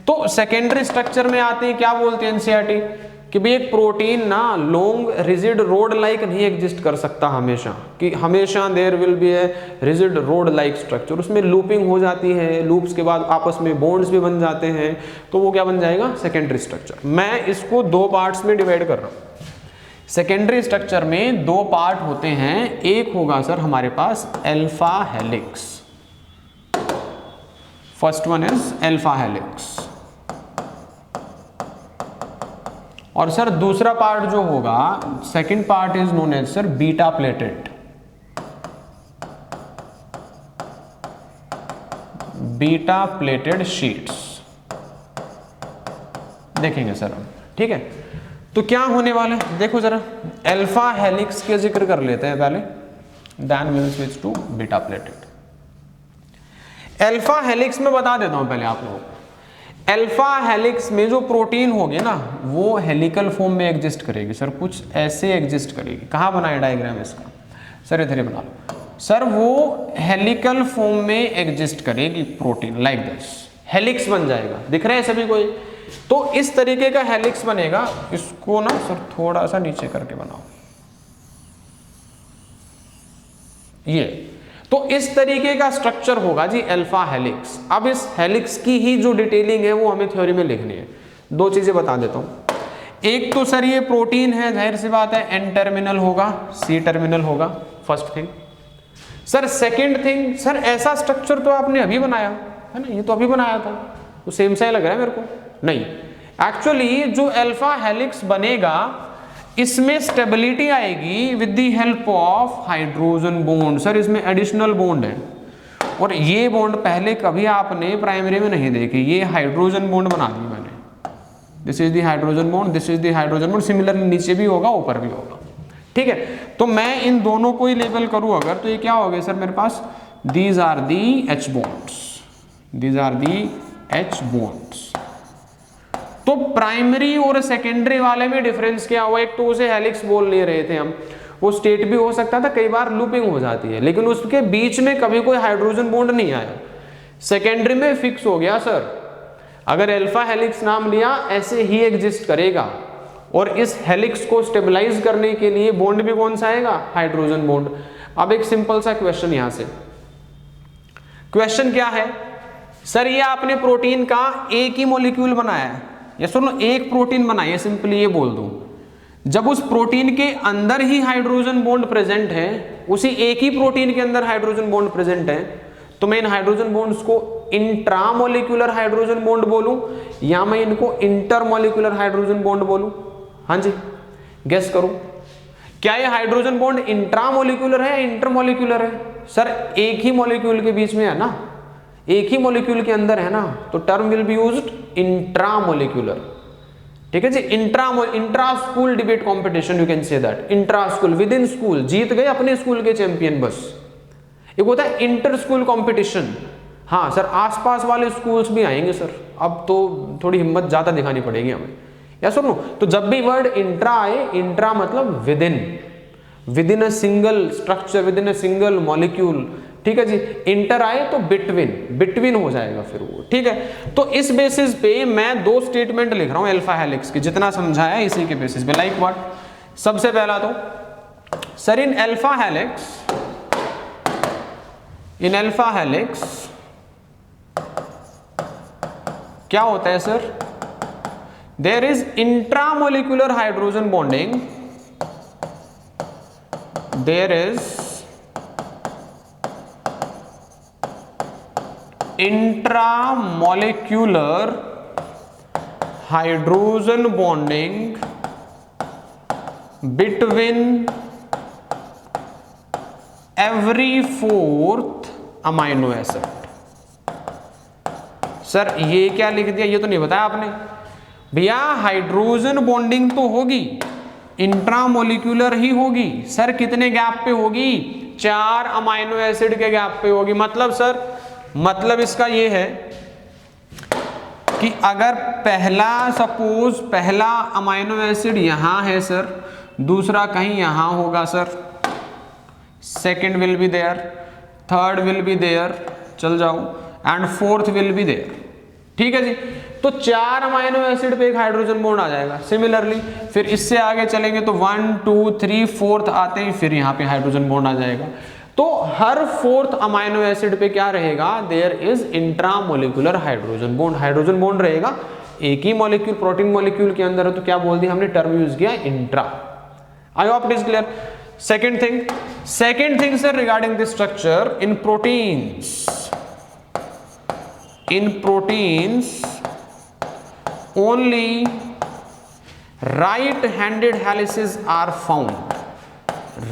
Speaker 1: तो सेकेंडरी स्ट्रक्चर में आते हैं, क्या बोलते हैं एनसीईआरटी, कि भाई एक प्रोटीन ना लॉन्ग रिजिड रोड लाइक नहीं एग्जिस्ट कर सकता हमेशा, कि हमेशा there will be a rigid rod like structure, उसमें लूपिंग हो जाती है, लूप्स के बाद आपस में बॉन्ड्स भी बन जाते हैं, तो वो क्या बन जाएगा, सेकेंडरी स्ट्रक्चर। मैं इसको दो पार्ट्स में डिवाइड कर रहा हूँ। सेकेंडरी स्ट्रक्चर में दो पार्ट होते हैं, एक होगा सर हमारे पास alpha helix, first one is alpha helix, और सर दूसरा पार्ट जो होगा, second part is known as sir beta pleated, beta pleated sheets देखेंगे सर हम, ठीक है। तो क्या होने वाला है, देखो जरा, अल्फा हेलिक्स के जिक्र कर लेते हैं पहले, then we will switch to beta pleated. Alpha helix में बता देता हूं पहले आप लोगों को, अल्फा हेलिक्स में जो प्रोटीन होगी ना वो हेलिकल फॉर्म में एग्जिस्ट करेगी सर, कुछ ऐसे एग्जिस्ट करेगी। कहाँ बनाए डायग्राम इसका सर, इधर ही बना लो सर, वो हेलिकल फॉर्म में एग्जिस्ट करेगी प्रोटीन, लाइक दिस हेलिक्स बन जाएगा, दिख रहे हैं सभी को। तो इस तरीके का हेलिक्स बनेगा, इसको ना सर थोड़ा सा नीचे करके बनाओ, ये तो इस तरीके का स्ट्रक्चर होगा जी अल्फा हेलिक्स। अब इस हेलिक्स की ही जो डिटेलिंग है वो हमें थ्योरी में लिखनी है। दो चीजें बता देता हूं, एक तो सर ये प्रोटीन है, जाहिर सी बात है एन टर्मिनल होगा, सी टर्मिनल होगा, first thing. Sir second thing, sir ऐसा स्ट्रक्चर तो आपने अभी बनाया है ना, ये तो अभी बनाया था, तो सेम सा ही लग रहा है मेरे को। नहीं, एक्चुअली जो अल्फा हेलिक्स बनेगा इसमें स्टेबिलिटी आएगी with the help of hydrogen bond. Sir इसमें एडिशनल बॉन्ड है, और ये बॉन्ड पहले कभी आपने प्राइमरी में नहीं देखे, ये हाइड्रोजन बॉन्ड बना दी मैंने, this is the hydrogen bond, this is the hydrogen bond, similarly नीचे भी होगा ऊपर भी होगा, ठीक है। तो मैं इन दोनों को ही लेबल करूं अगर, तो ये क्या हो गया सर मेरे पास, these are the H bonds, these are the H bonds. तो प्राइमरी और सेकेंडरी वाले में डिफरेंस क्या हुआ, एक तो उसे हेलिक्स बोल ले रहे थे हम, वो स्टेट भी हो सकता था, कई बार लूपिंग हो जाती है, लेकिन उसके बीच में कभी कोई हाइड्रोजन बॉन्ड नहीं आया। सेकेंडरी में फिक्स हो गया सर, अगर अल्फा हेलिक्स नाम लिया ऐसे ही एग्जिस्ट करेगा, और इस हेलिक्स को स्टेबलाइज करने के लिए बॉन्ड भी कौन सा आएगा, हाइड्रोजन बॉन्ड। अब एक सिंपल सा क्वेश्चन यहां से, क्वेश्चन क्या है सर, ये आपने प्रोटीन का एक ही मॉलिक्यूल बनाया है, या सुनो एक प्रोटीन बनाइए, सिंपली ये बोल दूं, जब उस प्रोटीन के अंदर ही हाइड्रोजन बॉन्ड प्रेजेंट है उसी एक ही प्रोटीन के अंदर हाइड्रोजन बॉन्ड प्रेजेंट है, तो मैं इन हाइड्रोजन बॉन्ड्स को इंट्रामोलिकुलर हाइड्रोजन बॉन्ड बोलूं या मैं इनको इंटरमोलिकुलर हाइड्रोजन बॉन्ड बोलूं? हाँ जी, गेस करो, क्या ये हाइड्रोजन बॉन्ड इंट्रामोलिकुलर है या इंटरमोलिकुलर है? सर एक ही मॉलिक्यूल के बीच में है ना, एक ही मॉलिक्यूल के अंदर है ना, तो term will be used intramolecular. ठीक है जी, intra school debate competition, you can say that, intra school, within school, जीत गए अपने स्कूल के चैंपियन बस। एक होता है इंटर स्कूल कंपटीशन, हाँ सर आसपास वाले स्कूल्स भी आएंगे सर, अब तो थोड़ी हिम्मत ज्यादा दिखानी पड़ेगी हमें, या सुनो। तो जब भी वर्ड इंट्रा आए, इंट्रा मतलब with in a single structure, with in a single molecule, ठीक है जी। इंटर आए तो बिटवीन हो जाएगा फिर वो, ठीक है। तो इस बेसिस पे मैं दो स्टेटमेंट लिख रहा हूं अल्फा हेलिक्स की, जितना समझाया इसी के बेसिस पे। Like what? सबसे पहला तो सर इन अल्फा हेलिक्स क्या होता है sir? There is intramolecular hydrogen bonding, there is intramolecular hydrogen bonding between every fourth amino acid. Sir ये क्या लिख दिया, ये तो नहीं बताया आपने भैया। हाइड्रोजन बॉन्डिंग तो होगी, इंट्रामोलिकुलर ही होगी सर, कितने गैप पे होगी? 4 अमाइनो एसिड के गैप पे होगी। मतलब सर, मतलब इसका ये है कि अगर सपोज पहला अमाइनो एसिड यहां है सर, दूसरा कहीं यहां होगा sir, second will be there, third will be there, चल जाओ, and fourth will be there, ठीक है जी। तो 4 अमाइनो एसिड पे एक हाइड्रोजन बॉन्ड आ जाएगा। सिमिलरली फिर इससे आगे चलेंगे तो 1 2 3 फोर्थ आते ही फिर यहाँ पे हाइड्रोजन बॉन्ड आ जाएगा। तो हर फोर्थ अमाइनो एसिड पे क्या रहेगा? There is intramolecular hydrogen bond, hydrogen bond रहेगा। एक ही मॉलिक्यूल, प्रोटीन मॉलिक्यूल के अंदर है, तो क्या बोल दिया हमने? टर्म यूज किया intra. I hope it is clear. Second thing sir regarding this structure in proteins only right-handed helices are found,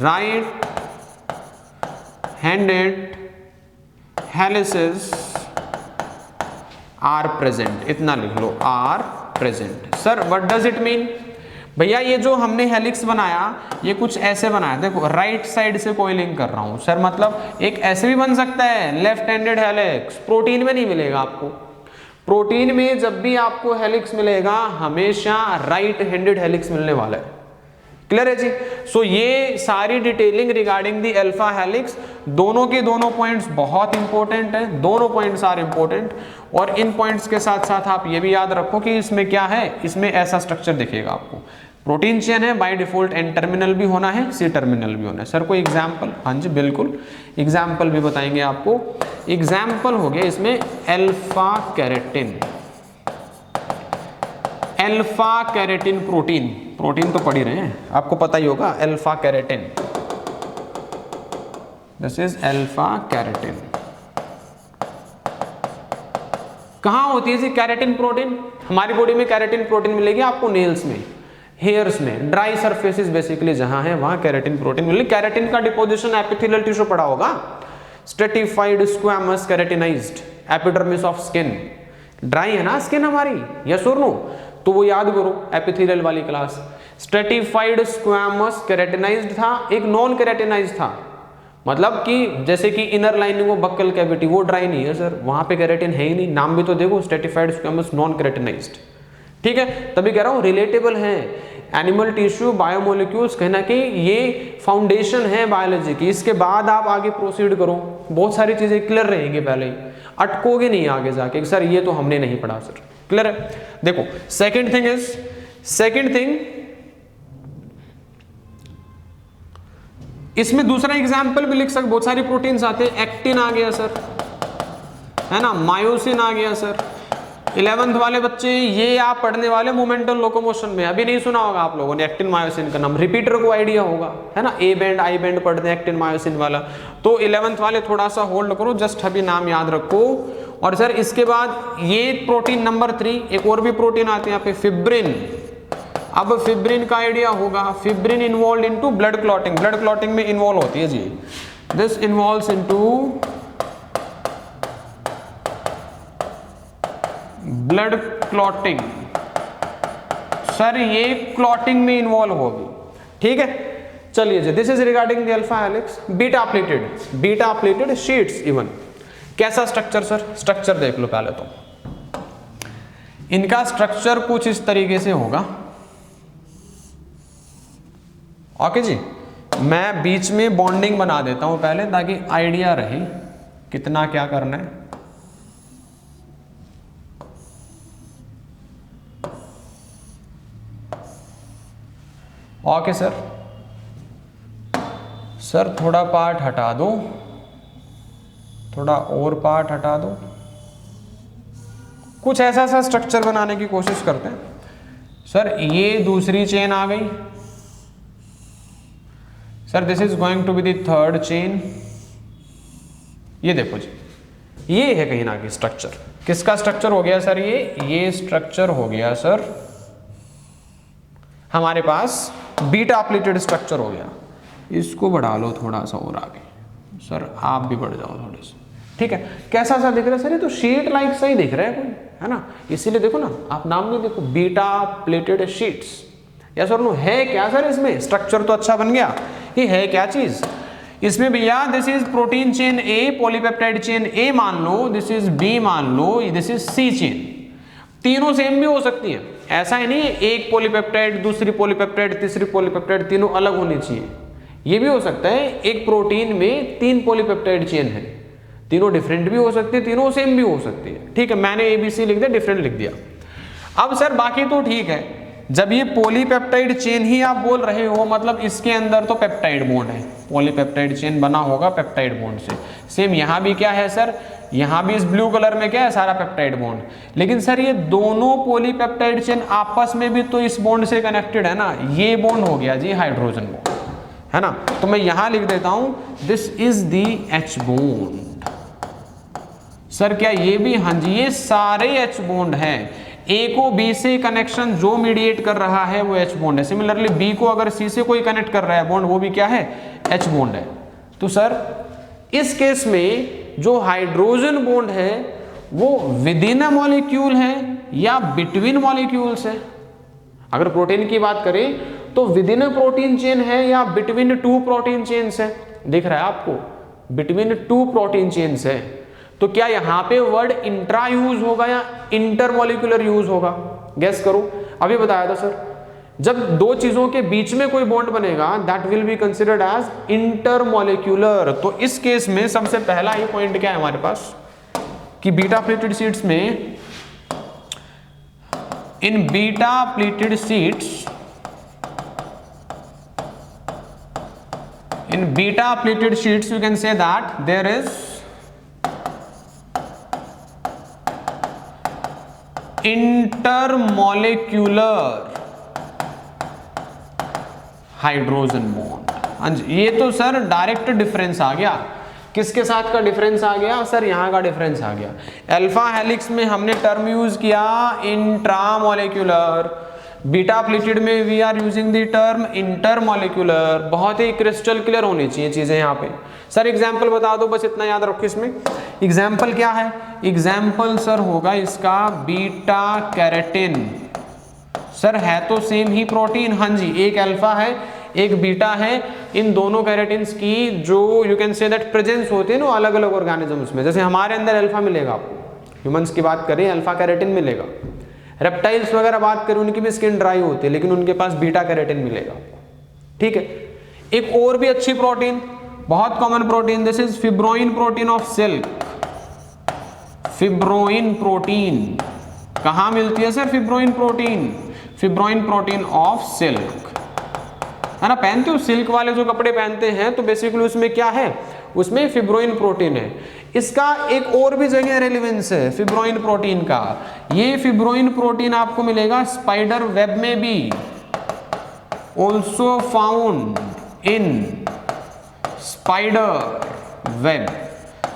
Speaker 1: right-handed helices are present, इतना लिख लो, are present। Sir what does it mean? भैया ये जो हमने helix बनाया ये कुछ ऐसे बनाया, देखो राइट साइड से कॉइलिंग कर रहा हूं सर, मतलब एक ऐसे भी बन सकता है लेफ्ट हैंडेड हेलिक्स, प्रोटीन में नहीं मिलेगा आपको। प्रोटीन में जब भी आपको हेलिक्स मिलेगा हमेशा राइट हैंडेड हेलिक्स मिलने वाला है। क्लियर है जी? सो ये सारी detailing regarding the alpha helix, दोनों के दोनों पॉइंट्स बहुत इंपॉर्टेंट है, दोनों पॉइंट्स आर इंपॉर्टेंट। और इन पॉइंट्स के साथ साथ आप ये भी याद रखो कि इसमें क्या है, इसमें ऐसा स्ट्रक्चर दिखेगा आपको, प्रोटीन चेन है, बाय डिफॉल्ट एन टर्मिनल भी होना है, सी टर्मिनल भी होना है। सर कोई एग्जाम्पल? हाँ जी बिल्कुल, एग्जाम्पल भी बताएंगे आपको। एग्जाम्पल हो गया इसमें अल्फा कैरेटिन प्रोटीन तो पढ़ ही रहे हैं, आपको पता ही होगा alpha keratin, this is alpha keratin. कहां होती है जी कैरेटिन प्रोटीन? हमारी बॉडी में कैरेटिन प्रोटीन मिलेगी आपको नेल्स में, हेयर्स में, ड्राई सरफेसेस बेसिकली जहां है वहां कैरेटिन प्रोटीन मिलेगी। कैरेटिन का डिपोजिशन एपिथेलियल टिश्यू पड़ा होगा, stratified squamous keratinised epidermis of skin. Dry है ना स्किन हमारी, यस और नो? तो वो याद करो एपिथेलियल वाली क्लास। स्ट्रेटिफाइड स्क्वैमस कैरेटिनाइज्ड था, एक नॉन कैरेटिनाइज्ड था, मतलब कि जैसे कि inner lining of buccal cavity, वो ड्राई नहीं है सर, वहां पे कैरेटिन है ही नहीं, नाम भी तो देखो स्ट्रेटिफाइड स्क्वैमस नॉन कैरेटिनाइज्ड, ठीक है। तभी कह रहा हूं रिलेटेबल है, एनिमल टिश्यू बायोमोलिक्यूल्स कहना कि ये फाउंडेशन है बायोलॉजी की, इसके बाद आप आगे प्रोसीड करो, बहुत सारी चीजें क्लियर रहेंगी, पहले ही अटकोगे नहीं आगे जाके सर ये तो हमने नहीं पढ़ा सर। क्लियर है? देखो सेकंड थिंग इसमें दूसरा एग्जाम्पल भी लिख सकते, बहुत सारी प्रोटीन्स आते हैं, एक्टिन आ गया सर, है ना, मायोसिन आ गया सर, 11th वाले बच्चे ये आप पढ़ने वाले मोमेंटम लोकोमोशन में, अभी नहीं सुना होगा आप लोगों ने एक्टिन मायोसिन का नाम, रिपीटर को आइडिया होगा है ना, ए बैंड आई बैंड पढ़ते हैं एक्टिन मायोसिन वाला। तो 11th वाले थोड़ा सा होल्ड करो, जस्ट अभी नाम याद रखो। और सर इसके बाद ये प्रोटीन नंबर 3, एक और भी प्रोटीन आते हैं यहाँ पे, फिब्रिन। अब फिब्रिन का आइडिया होगा, fibrin involve into blood clotting, blood clotting में इन्वॉल्व होती है जी। This involves into blood clotting. Sir ये क्लॉटिंग में इन्वॉल्व होगी, ठीक है। चलिए जी, this is regarding the alpha helix. Beta pleated sheets even कैसा स्ट्रक्चर सर, स्ट्रक्चर देख लो पहले तो। इनका स्ट्रक्चर कुछ इस तरीके से होगा, ओके जी। मैं बीच में बॉन्डिंग बना देता हूं पहले ताकि आइडिया रहे कितना क्या करना है। ओके सर थोड़ा पार्ट हटा दो, थोड़ा और पार्ट हटा दो, कुछ ऐसा सा स्ट्रक्चर बनाने की कोशिश करते हैं। सर ये दूसरी चेन आ गई, sir this is going to be the third chain. ये देखो जी, ये है कहीं ना कहीं स्ट्रक्चर। किसका स्ट्रक्चर हो गया सर, ये स्ट्रक्चर हो गया सर हमारे पास बीटा प्लेटेड स्ट्रक्चर हो गया। इसको बढ़ा लो थोड़ा सा और आगे, सर आप भी बढ़ जाओ थोड़े से, ठीक है। कैसा सा दिख रहा है सर, ये तो शीट लाइक सही दिख रहा है कोई, है ना। इसीलिए देखो ना, आप नाम में देखो बीटा प्लेटेड शीट्स। या सर नो है क्या सर इसमें, स्ट्रक्चर तो अच्छा बन गया, ये है क्या चीज इसमें भैया। This is protein chain A, polypeptide chain ए मान लो, दिस इज बी मान लो, दिस इज सी चेन। तीनों सेम भी हो सकती है, ऐसा ही नहीं है एक पॉलीपेप्टाइड दूसरी पॉलीपेप्टाइड तीसरी पॉलीपेप्टाइड तीनों अलग होनी चाहिए। ये भी हो सकता है एक प्रोटीन में 3 पॉलीपेप्टाइड चेन है, तीनों डिफरेंट भी हो सकती है, तीनों सेम भी हो सकती है, ठीक है। मैंने एबीसी लिख दिया, डिफरेंट लिख दिया। अब सर बाकी तो ठीक है, जब ये पॉलीपेप्टाइड चेन ही आप बोल रहे हो, मतलब इसके अंदर तो पेप्टाइड बॉन्ड है, पॉलीपेप्टाइड चेन बना होगा पेप्टाइड बॉन्ड से। सेम यहाँ भी क्या है सर, यहाँ भी इस ब्लू कलर में क्या है, सारा पेप्टाइड बॉन्ड। लेकिन सर ये दोनों पॉलीपेप्टाइड चेन आपस में भी तो इस बॉन्ड से कनेक्टेड है ना, ये बॉन्ड हो गया जी हाइड्रोजन बॉन्ड, है ना। तो मैं यहां लिख देता हूं this is the H bond. Sir क्या ये भी, हाँ जी ये सारे एच बॉन्ड हैं। ए को बी से कनेक्शन जो मीडिएट कर रहा है वो एच बॉन्ड है। सिमिलरली बी को अगर सी से कोई कनेक्ट कर रहा है बॉन्ड, वो भी क्या है, एच बॉन्ड है। तो सर इस केस में जो हाइड्रोजन बॉन्ड है वो विद इन अ मॉलिक्यूल है या बिटवीन मॉलिक्यूल्स है। अगर प्रोटीन की बात करें तो with in a protein chain है या बिटवीन 2 प्रोटीन चेन्स है, दिख रहा है आपको, बिटवीन 2 प्रोटीन चेन्स है। तो क्या यहां पे वर्ड इंट्रा यूज होगा या इंटरमॉलिक्यूलर यूज होगा, गेस करो। अभी बताया था सर, जब दो चीजों के बीच में कोई बॉन्ड बनेगा that will be considered as intermolecular. तो इस केस में सबसे पहला ये पॉइंट क्या है हमारे पास कि बीटा प्लेटेड शीट्स में, in beta pleated sheets, in beta pleated sheets you can say that there is intermolecular hydrogen bond. हाँ जी, ये तो सर डायरेक्ट डिफरेंस आ गया। किसके साथ का डिफरेंस आ गया सर, यहाँ का डिफरेंस आ गया। अल्फा हेलिक्स में हमने टर्म यूज किया इंट्रामोलेक्युलर, बीटा प्लेटेड में we are using the term intermolecular. बहुत ही क्रिस्टल क्लियर होनी चाहिए चीजें यहाँ पे। सर एग्जाम्पल बता दो, बस इतना याद रखो इसमें। एग्जाम्पल क्या है, एग्जाम्पल सर होगा इसका बीटा कैरेटिन। सर है तो सेम ही प्रोटीन, हाँ जी, एक अल्फा है एक बीटा है। इन दोनों कैरेटिन्स की जो you can say that presence होती है ना अलग अलग ऑर्गेनिजम्स में। जैसे हमारे अंदर अल्फा मिलेगा आपको, ह्यूमंस की बात करें अल्फा कैरेटिन मिलेगा। रेप्टाइल्स वगैरह बात करें उनकी भी स्किन ड्राई होती है लेकिन उनके पास बीटा कैरेटिन मिलेगा, ठीक है। एक और भी अच्छी प्रोटीन, बहुत common protein, this is fibroin protein of silk. Fibroin protein कहां मिलती है sir, fibroin protein, fibroin protein of silk, है ना। पहनते हो सिल्क वाले जो कपड़े पहनते हैं तो बेसिकली उसमें क्या है, उसमें फिब्रोइन प्रोटीन है। इसका एक और भी जगह रेलेवेंस है फिब्रोइन प्रोटीन का। ये फिब्रोइन प्रोटीन आपको मिलेगा स्पाइडर वेब में भी, also found in spider web.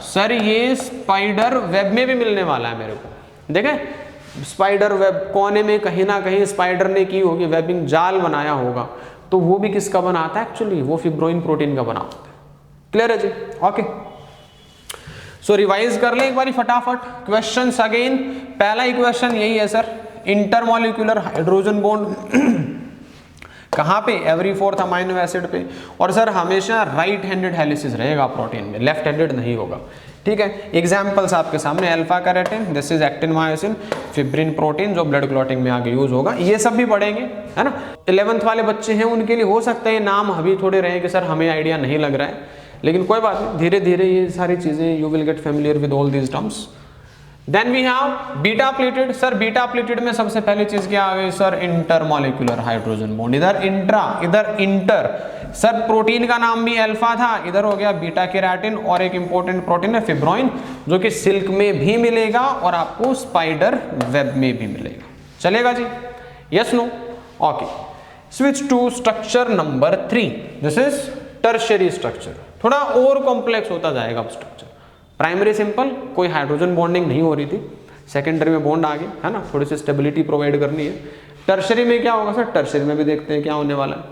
Speaker 1: Sir ये स्पाइडर वेब में भी मिलने वाला है मेरे को। देखें स्पाइडर वेब कोने में कहीं ना कहीं स्पाइडर ने की होगी, वेबिंग जाल बनाया होगा, तो वो भी किसका बनाता है एक्चुअली, वो फिब्रोइन प्रोटीन का बना होता है। क्लियर है जी? ओके, सो रिवाइज कर ले एक बारी फटाफट क्वेश्चंस अगेन। पहला ही क्वेश्चन यही है सर, इंटरमॉलिक्यूलर हाइड्रोजन बॉन्ड कहाँ पे, एवरी फोर्थ अमाइनो एसिड पे। और सर हमेशा राइट हैंडेड हेलिसिस रहेगा प्रोटीन में, लेफ्ट हैंडेड नहीं होगा। ठीक है, एग्जांपल्स आपके सामने, alpha carotene, this is actin myosin, fibrin protein जो ब्लड क्लॉटिंग में आगे यूज होगा, ये सब भी पढ़ेंगे, है ना। 11th वाले बच्चे हैं उनके लिए हो सकता है नाम अभी थोड़े रहे कि सर हमें आइडिया नहीं लग रहा है, लेकिन कोई बात नहीं, धीरे धीरे ये सारी चीजें you will get familiar with all these terms. Then we have beta pleated. Sir beta pleated में सबसे पहली चीज क्या आ गई सर, इंटरमॉलिक्यूलर हाइड्रोजन बॉन्ड। इधर इंट्रा, इधर इंटर। सर प्रोटीन का नाम भी अल्फा था, इधर हो गया बीटा केराटिन, और एक इंपॉर्टेंट प्रोटीन है फिब्रोइन जो कि सिल्क में भी मिलेगा और आपको स्पाइडर वेब में भी मिलेगा। चलेगा जी? Yes no? Okay, switch to structure number 3। This is tertiary structure. थोड़ा और कॉम्प्लेक्स होता जाएगा अब स्ट्रक्चर। प्राइमरी सिंपल, कोई हाइड्रोजन बॉन्डिंग नहीं हो रही थी, सेकेंडरी में बॉन्ड आ गया, है ना, थोड़ी सी स्टेबिलिटी प्रोवाइड करनी है। टर्शियरी में क्या होगा सर, टर्शियरी में भी देखते हैं क्या होने वाला है।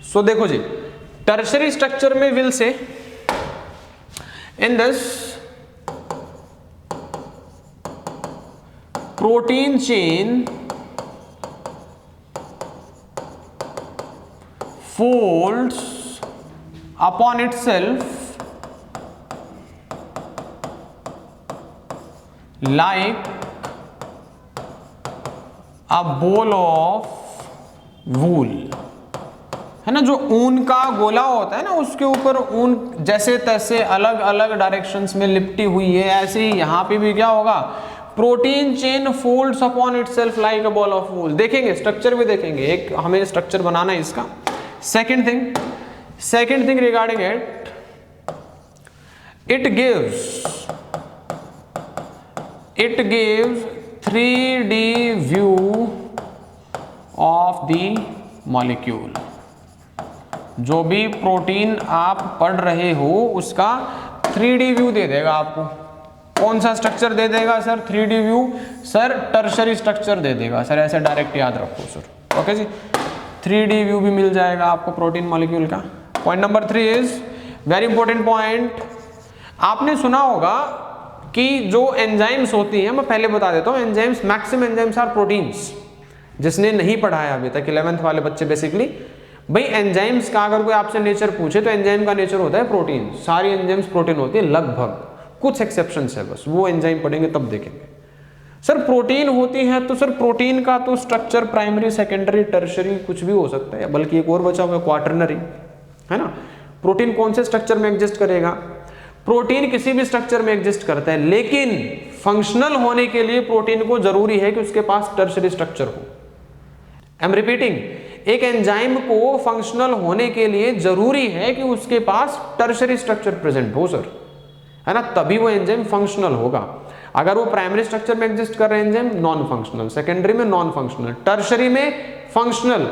Speaker 1: सो देखो जी, टर्शियरी स्ट्रक्चर में will say in this protein chain folds upon itself like a ball of wool, है ना। जो ऊन का गोला होता है ना, उसके ऊपर ऊन जैसे तैसे अलग अलग डायरेक्शंस में लिपटी हुई है, ऐसे ही यहां पे भी क्या होगा, protein chain folds upon itself like a ball of wool. देखेंगे स्ट्रक्चर भी देखेंगे, एक हमें स्ट्रक्चर बनाना है इसका। Second thing regarding it gives 3D view of the molecule। जो भी प्रोटीन आप पढ़ रहे हो उसका 3D व्यू दे देगा आपको। कौन सा स्ट्रक्चर दे देगा sir 3D view? Sir tertiary structure दे देगा सर, ऐसे डायरेक्ट याद रखो सर। ओके जी, 3D व्यू भी मिल जाएगा आपको प्रोटीन मॉलिक्यूल का। Point number 3 is very important point. आपने सुना होगा कि जो एंजाइम्स होती हैं, मैं पहले बता देता हूँ, enzymes, maximum enzymes are proteins. जिसने नहीं पढ़ाया अभी तक 11th वाले बच्चे, बेसिकली भाई एंजाइम्स का अगर कोई आपसे नेचर पूछे तो एंजाइम का नेचर होता है प्रोटीन। सारी एंजाइम्स प्रोटीन होती है लगभग, कुछ एक्सेप्शंस है बस, वो एंजाइम पढ़ेंगे तब देखेंगे। सर प्रोटीन होती है तो सर प्रोटीन का तो स्ट्रक्चर प्राइमरी, सेकेंडरी, टर्शियरी कुछ भी हो सकता है, बल्कि एक और बचा हुआ है क्वाटरनरी, है ना। प्रोटीन कौन से स्ट्रक्चर में एग्जिस्ट करेगा? प्रोटीन किसी भी स्ट्रक्चर में एग्जिस्ट करता है, लेकिन फंक्शनल होने के लिए प्रोटीन को जरूरी है कि उसके पास टर्शियरी स्ट्रक्चर हो। आई एम रिपीटिंग, एक एंजाइम को फंक्शनल होने के लिए जरूरी है कि उसके पास टर्शियरी स्ट्रक्चर प्रेजेंट हो सर, है ना, तभी वो एंजाइम फंक्शनल होगा। अगर वो प्राइमरी स्ट्रक्चर में एग्जिस्ट कर रहे हैं एंजाइम, नॉन फंक्शनल, सेकेंडरी में नॉन फंक्शनल, टर्शियरी में फंक्शनल,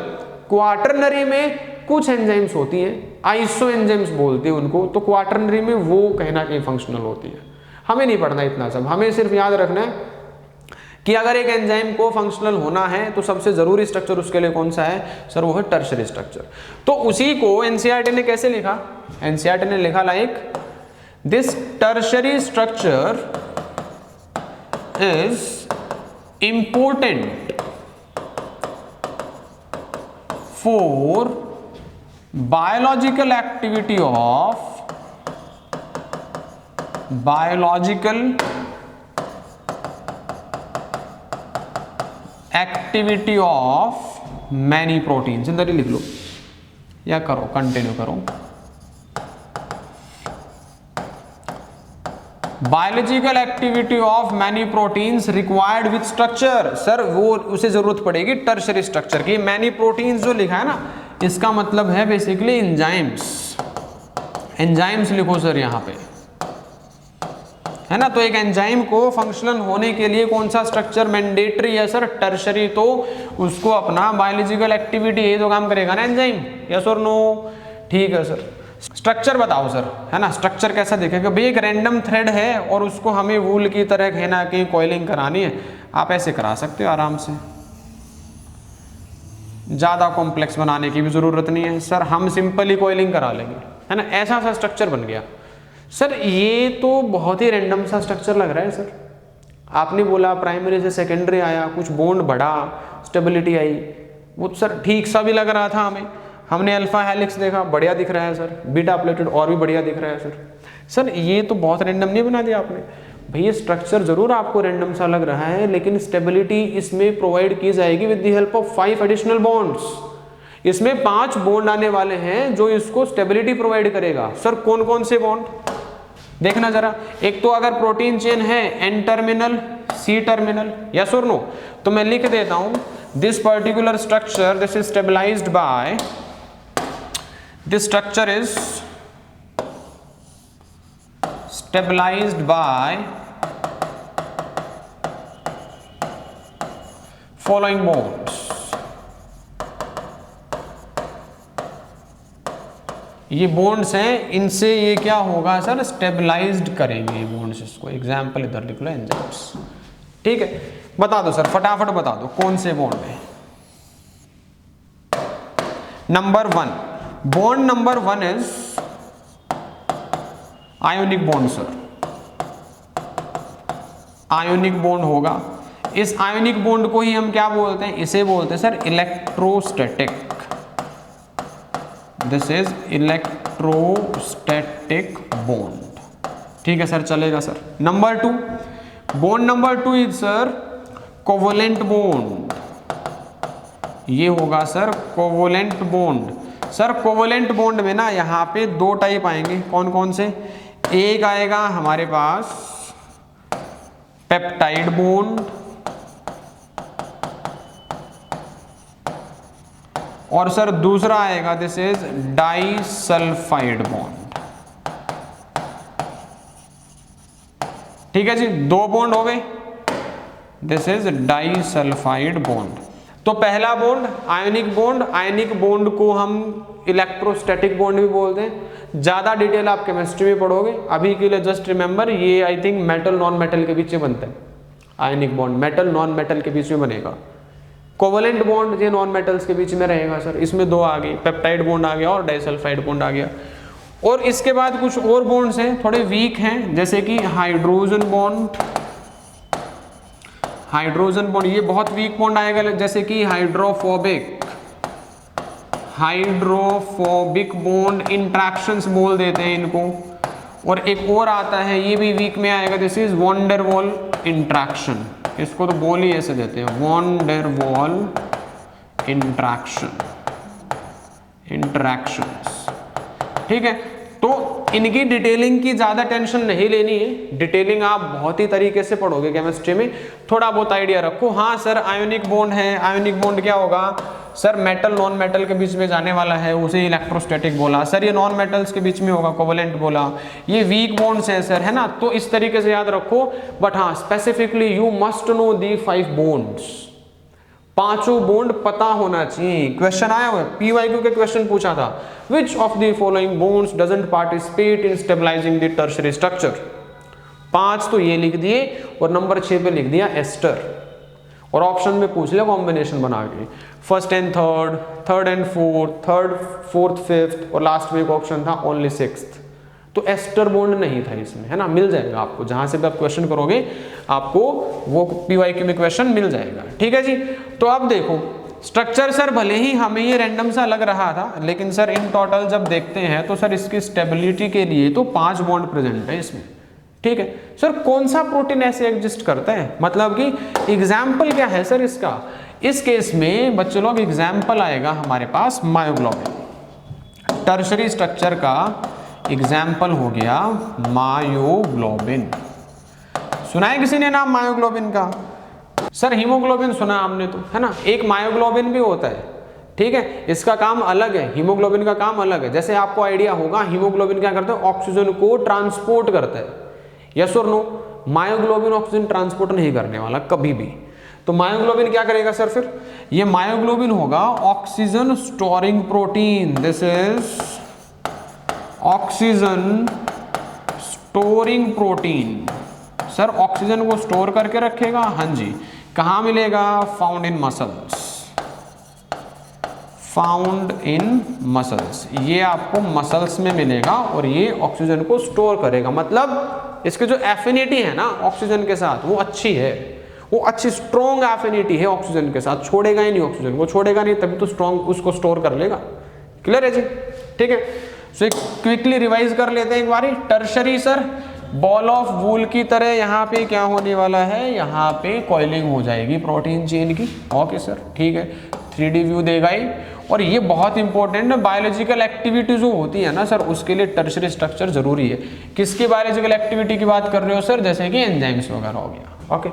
Speaker 1: क्वाटरनरी में कुछ एंजाइम्स होती हैं, आइसो एंजाइम्स बोलते हैं उनको, तो क्वाटरनरी में वो कहीं ना कहीं फंक्शनल होती है। हमें नहीं पढ़ना इतना सब, हमें सिर्फ याद रखना है कि अगर एक एंजाइम को फंक्शनल होना है तो सबसे जरूरी स्ट्रक्चर उसके लिए कौन सा है सर, वो है टर्शियरी स्ट्रक्चर। तो उसी को एनसीईआरटी ने कैसे लिखा? एनसीईआरटी ने लिखा like this tertiary structure is important for biological activity of many proteins। इधर ही लिख लो या करो, कंटिन्यू करो। Biological activity of many proteins required with structure. Sir वो उसे जरूरत पड़ेगी टर्शियरी स्ट्रक्चर की। मैनी प्रोटीन्स जो लिखा है ना, इसका मतलब है बेसिकली एंजाइम्स। एंजाइम्स लिखो सर यहाँ पे, है ना। तो एक एंजाइम को फंक्शनल होने के लिए कौन सा स्ट्रक्चर मैंडेटरी है सर? टर्शरी। तो उसको अपना बायोलॉजिकल एक्टिविटी यही तो काम करेगा ना एंजाइम, यस और नो? ठीक है सर। स्ट्रक्चर बताओ सर, है ना। स्ट्रक्चर कैसा दिखेगा भाई? एक रैंडम थ्रेड है और उसको हमें वूल की तरह कहीं ना कहीं कॉइलिंग करानी है, आप ऐसे करा सकते हो आराम से, ज़्यादा कॉम्प्लेक्स बनाने की भी ज़रूरत नहीं है सर, हम सिंपली कॉइलिंग करा लेंगे, है ना। ऐसा सा स्ट्रक्चर बन गया सर। ये तो बहुत ही रैंडम सा स्ट्रक्चर लग रहा है सर। आपने बोला प्राइमरी से सेकेंडरी आया, कुछ बॉन्ड बढ़ा, स्टेबिलिटी आई, वो सर ठीक सा भी लग रहा था हमें। हमने अल्फा हेलिक्स देखा, बढ़िया दिख रहा है सर। बीटा प्लेटेड और भी बढ़िया दिख रहा है सर। सर ये तो बहुत रैंडम नहीं बना दिया आपने भैया। स्ट्रक्चर जरूर आपको रैंडम सा लग रहा है, लेकिन स्टेबिलिटी इसमें प्रोवाइड की जाएगी with the help of 5 additional bonds. इसमें 5 बॉन्ड आने वाले हैं जो इसको स्टेबिलिटी प्रोवाइड करेगा। सर कौन कौन से बॉन्ड देखना जरा। एक तो अगर प्रोटीन चेन है N terminal, C terminal, yes और नो? तो मैं लिख देता हूं, this particular structure, this is stabilized by, this structure is stabilized by following bonds। ये बॉन्ड्स हैं, इनसे ये क्या होगा सर? स्टेबलाइज्ड करेंगे ये बॉन्ड्स इसको। एग्जाम्पल इधर लिख लो, एंजाइम्स। ठीक है, बता दो सर, फटाफट बता दो कौन से बॉन्ड है। Number 1, bond number 1 is ionic bond sir. Ionic bond होगा। इस आयोनिक बॉन्ड को ही हम क्या बोलते हैं? इसे बोलते हैं sir electrostatic. This is electrostatic bond. ठीक है सर, चलेगा sir. Number 2, bond number 2 is sir covalent bond. ये होगा sir covalent bond. Sir covalent bond में ना यहाँ पे 2 टाइप आएंगे। कौन कौन से? एक आएगा हमारे पास पेप्टाइड बॉन्ड, और सर दूसरा आएगा दिस इज डाइसल्फाइड बॉन्ड। ठीक है जी, 2 बॉन्ड हो गए। This is disulphide bond. तो पहला bond ionic bond, ionic bond को हम इलेक्ट्रोस्टैटिक बॉन्ड भी बोलते हैं। ज्यादा डिटेल आप केमिस्ट्री में पढ़ोगे, अभी के लिए जस्ट रिमेंबर ये I think metal non metal के बीच में बनता है। Ionic bond metal non metal के बीच में बनेगा। कोवलेंट बॉन्ड ये नॉन मेटल्स के बीच में रहेगा सर। इसमें 2 आ गए, पेप्टाइड बॉन्ड आ गया और डाइसल्फाइड बॉन्ड आ गया। और इसके बाद कुछ और बॉन्ड्स हैं थोड़े वीक हैं, जैसे कि हाइड्रोजन बॉन्ड। हाइड्रोजन बॉन्ड ये बहुत वीक बॉन्ड आएगा, जैसे कि हाइड्रोफोबिक। हाइड्रोफोबिक बॉन्ड इंट्रैक्शंस बोल देते हैं इनको। और एक और आता है, ये भी वीक में आएगा, this is van der Waals interaction. इसको तो बोल ही ऐसे देते हैं, van der Waals interaction, interactions. ठीक है, तो इनकी डिटेलिंग की ज्यादा टेंशन नहीं लेनी है। डिटेलिंग आप बहुत ही तरीके से पढ़ोगे केमिस्ट्री में, थोड़ा बहुत आइडिया रखो। हाँ सर आयोनिक बॉन्ड है, आयोनिक बॉन्ड क्या होगा सर? मेटल नॉन मेटल के बीच में जाने वाला है, उसे इलेक्ट्रोस्टैटिक बोला सर। ये नॉन मेटल्स के बीच में होगा, कोवलेंट बोला। ये वीक बॉन्ड्स हैं सर, है ना। तो इस तरीके से याद रखो। बट हाँ specifically you must know the 5 bonds. 5 bond पता होना चाहिए। क्वेश्चन आया हुआ है, पीवाईक्यू के क्वेश्चन पूछा था, which of the following bonds doesn't participate in stabilizing the tertiary structure? 5 तो ये लिख दिए और नंबर 6 पे लिख दिया एस्टर। और ऑप्शन में पूछ लिया कॉम्बिनेशन बना के, 1st and 3rd, 3rd and 4th, 3rd, 4th, 5th, और लास्ट में एक ऑप्शन था ओनली 6th। तो एस्टर बॉन्ड नहीं था इसमें, है ना। मिल जाएगा आपको, जहां से भी आप क्वेश्चन करोगे आपको वो पीवाईक्यू में क्वेश्चन मिल जाएगा। ठीक है जी। तो अब देखो स्ट्रक्चर सर भले ही हमें ये रैंडम सा लग रहा था, लेकिन सर इन टोटल जब देखते हैं तो सर इसकी स्टेबिलिटी के लिए तो 5 बॉन्ड प्रेजेंट है इसमें। ठीक है सर, कौन सा प्रोटीन ऐसे एग्जिस्ट करता है? मतलब कि एग्जाम्पल क्या है सर इसका? इस केस में बच्चों लोग एग्जाम्पल आएगा हमारे पास मायोग्लोबिन। टर्शरी स्ट्रक्चर का एग्जाम्पल हो गया मायोग्लोबिन। सुना है किसी ने नाम मायोग्लोबिन का? सर हीमोग्लोबिन सुना हमने तो, है ना। एक मायोग्लोबिन भी होता है। ठीक है, इसका काम अलग है, हीमोग्लोबिन का काम अलग है। जैसे आपको आइडिया होगा हीमोग्लोबिन क्या करता है, ऑक्सीजन को ट्रांसपोर्ट करता है, यस और नो। मायोग्लोबिन ऑक्सीजन ट्रांसपोर्ट नहीं करने वाला कभी भी। तो मायोग्लोबिन क्या करेगा सर, फिर ये मायोग्लोबिन होगा oxygen storing protein. This is oxygen storing protein. Sir oxygen को स्टोर करके रखेगा, हाँ जी। कहाँ मिलेगा, found in muscles, found in muscles. ये आपको मसल्स में मिलेगा और ये ऑक्सीजन को स्टोर करेगा। मतलब इसके जो एफिनिटी है ना ऑक्सीजन के साथ वो अच्छी है, वो अच्छी स्ट्रॉन्ग एफिनिटी है ऑक्सीजन के साथ, छोड़ेगा ही नहीं ऑक्सीजन को, छोड़ेगा नहीं तभी तो स्ट्रॉन्ग उसको स्टोर कर लेगा। क्लियर है जी, ठीक है। सो क्विकली रिवाइज कर लेते हैं एक बारी। Tertiary sir ball of wool की तरह यहाँ पे क्या होने वाला है, यहाँ पे कॉइलिंग हो जाएगी प्रोटीन चेन की। ओके सर, ठीक है, 3D व्यू देगा ही। और ये बहुत इंपॉर्टेंट है, बायोलॉजिकल एक्टिविटी जो होती है ना सर उसके लिए टर्शरी स्ट्रक्चर जरूरी है। किसकी बायोलॉजिकल एक्टिविटी की बात कर रहे हो सर, जैसे कि एंजाइम्स वगैरह हो गया। ओके,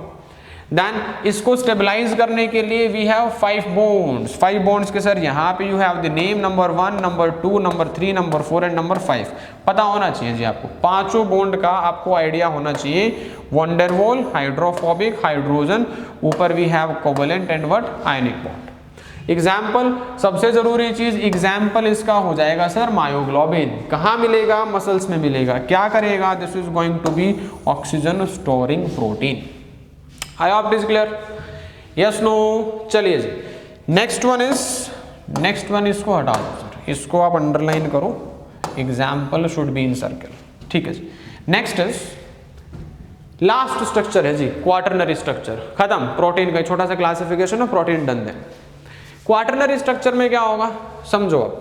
Speaker 1: देन इसको स्टेबलाइज करने के लिए वी हैव 5 बॉन्ड्स। 5 बॉन्ड्स के सर यहाँ पे you have the name, number 1, number 2, number 3, number 4 and number 5 पता होना चाहिए जी आपको। पांचों बॉन्ड का आपको आइडिया होना चाहिए। वंडर वॉल, हाइड्रोफोबिक, हाइड्रोजन, ऊपर we have covalent and what, ionic bond. Example, सबसे जरूरी चीज एग्जाम्पल इसका हो जाएगा सर मायोग्लोबिन। कहाँ मिलेगा, मसल्स में मिलेगा। क्या करेगा, this is going to be oxygen storing protein. I hope it is clear, yes no. चलिए जी, नेक्स्ट वन इसको हटा दो सर, इसको आप अंडरलाइन करो। Example should be in circle, ठीक है जी। नेक्स्ट इज लास्ट स्ट्रक्चर है जी, क्वाटरनरी स्ट्रक्चर। खत्म, प्रोटीन का छोटा सा क्लासिफिकेशन है, प्रोटीन डन है। क्वाटरनरी स्ट्रक्चर में क्या होगा समझो अब।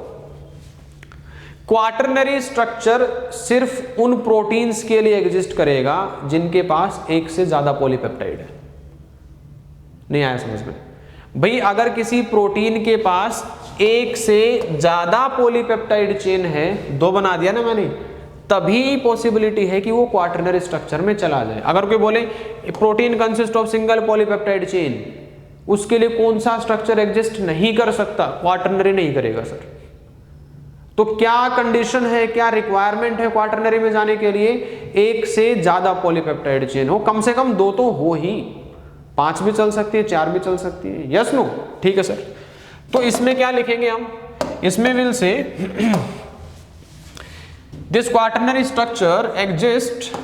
Speaker 1: क्वाटरनरी स्ट्रक्चर सिर्फ उन प्रोटीन्स के लिए एग्जिस्ट करेगा जिनके पास एक से ज्यादा पॉलीपेप्टाइड है। नहीं आया समझ में भाई, अगर किसी प्रोटीन के पास एक से ज्यादा पॉलीपेप्टाइड चेन है, 2 बना दिया ना मैंने, तभी पॉसिबिलिटी है कि वो क्वाटरनरी स्ट्रक्चर में चला जाए। अगर कोई बोले protein consist of single polypeptide chain, उसके लिए कौन सा स्ट्रक्चर एग्जिस्ट नहीं कर सकता, क्वाटरनरी नहीं करेगा सर। तो क्या कंडीशन है, क्या रिक्वायरमेंट है क्वाटरनरी में जाने के लिए, एक से ज्यादा पॉलीपेप्टाइड चेन हो, कम से कम 2 तो हो ही, 5 भी चल सकती है, 4 भी चल सकती है, यस नो, ठीक है सर। तो इसमें क्या लिखेंगे हम, इसमें will say this quaternary structure exist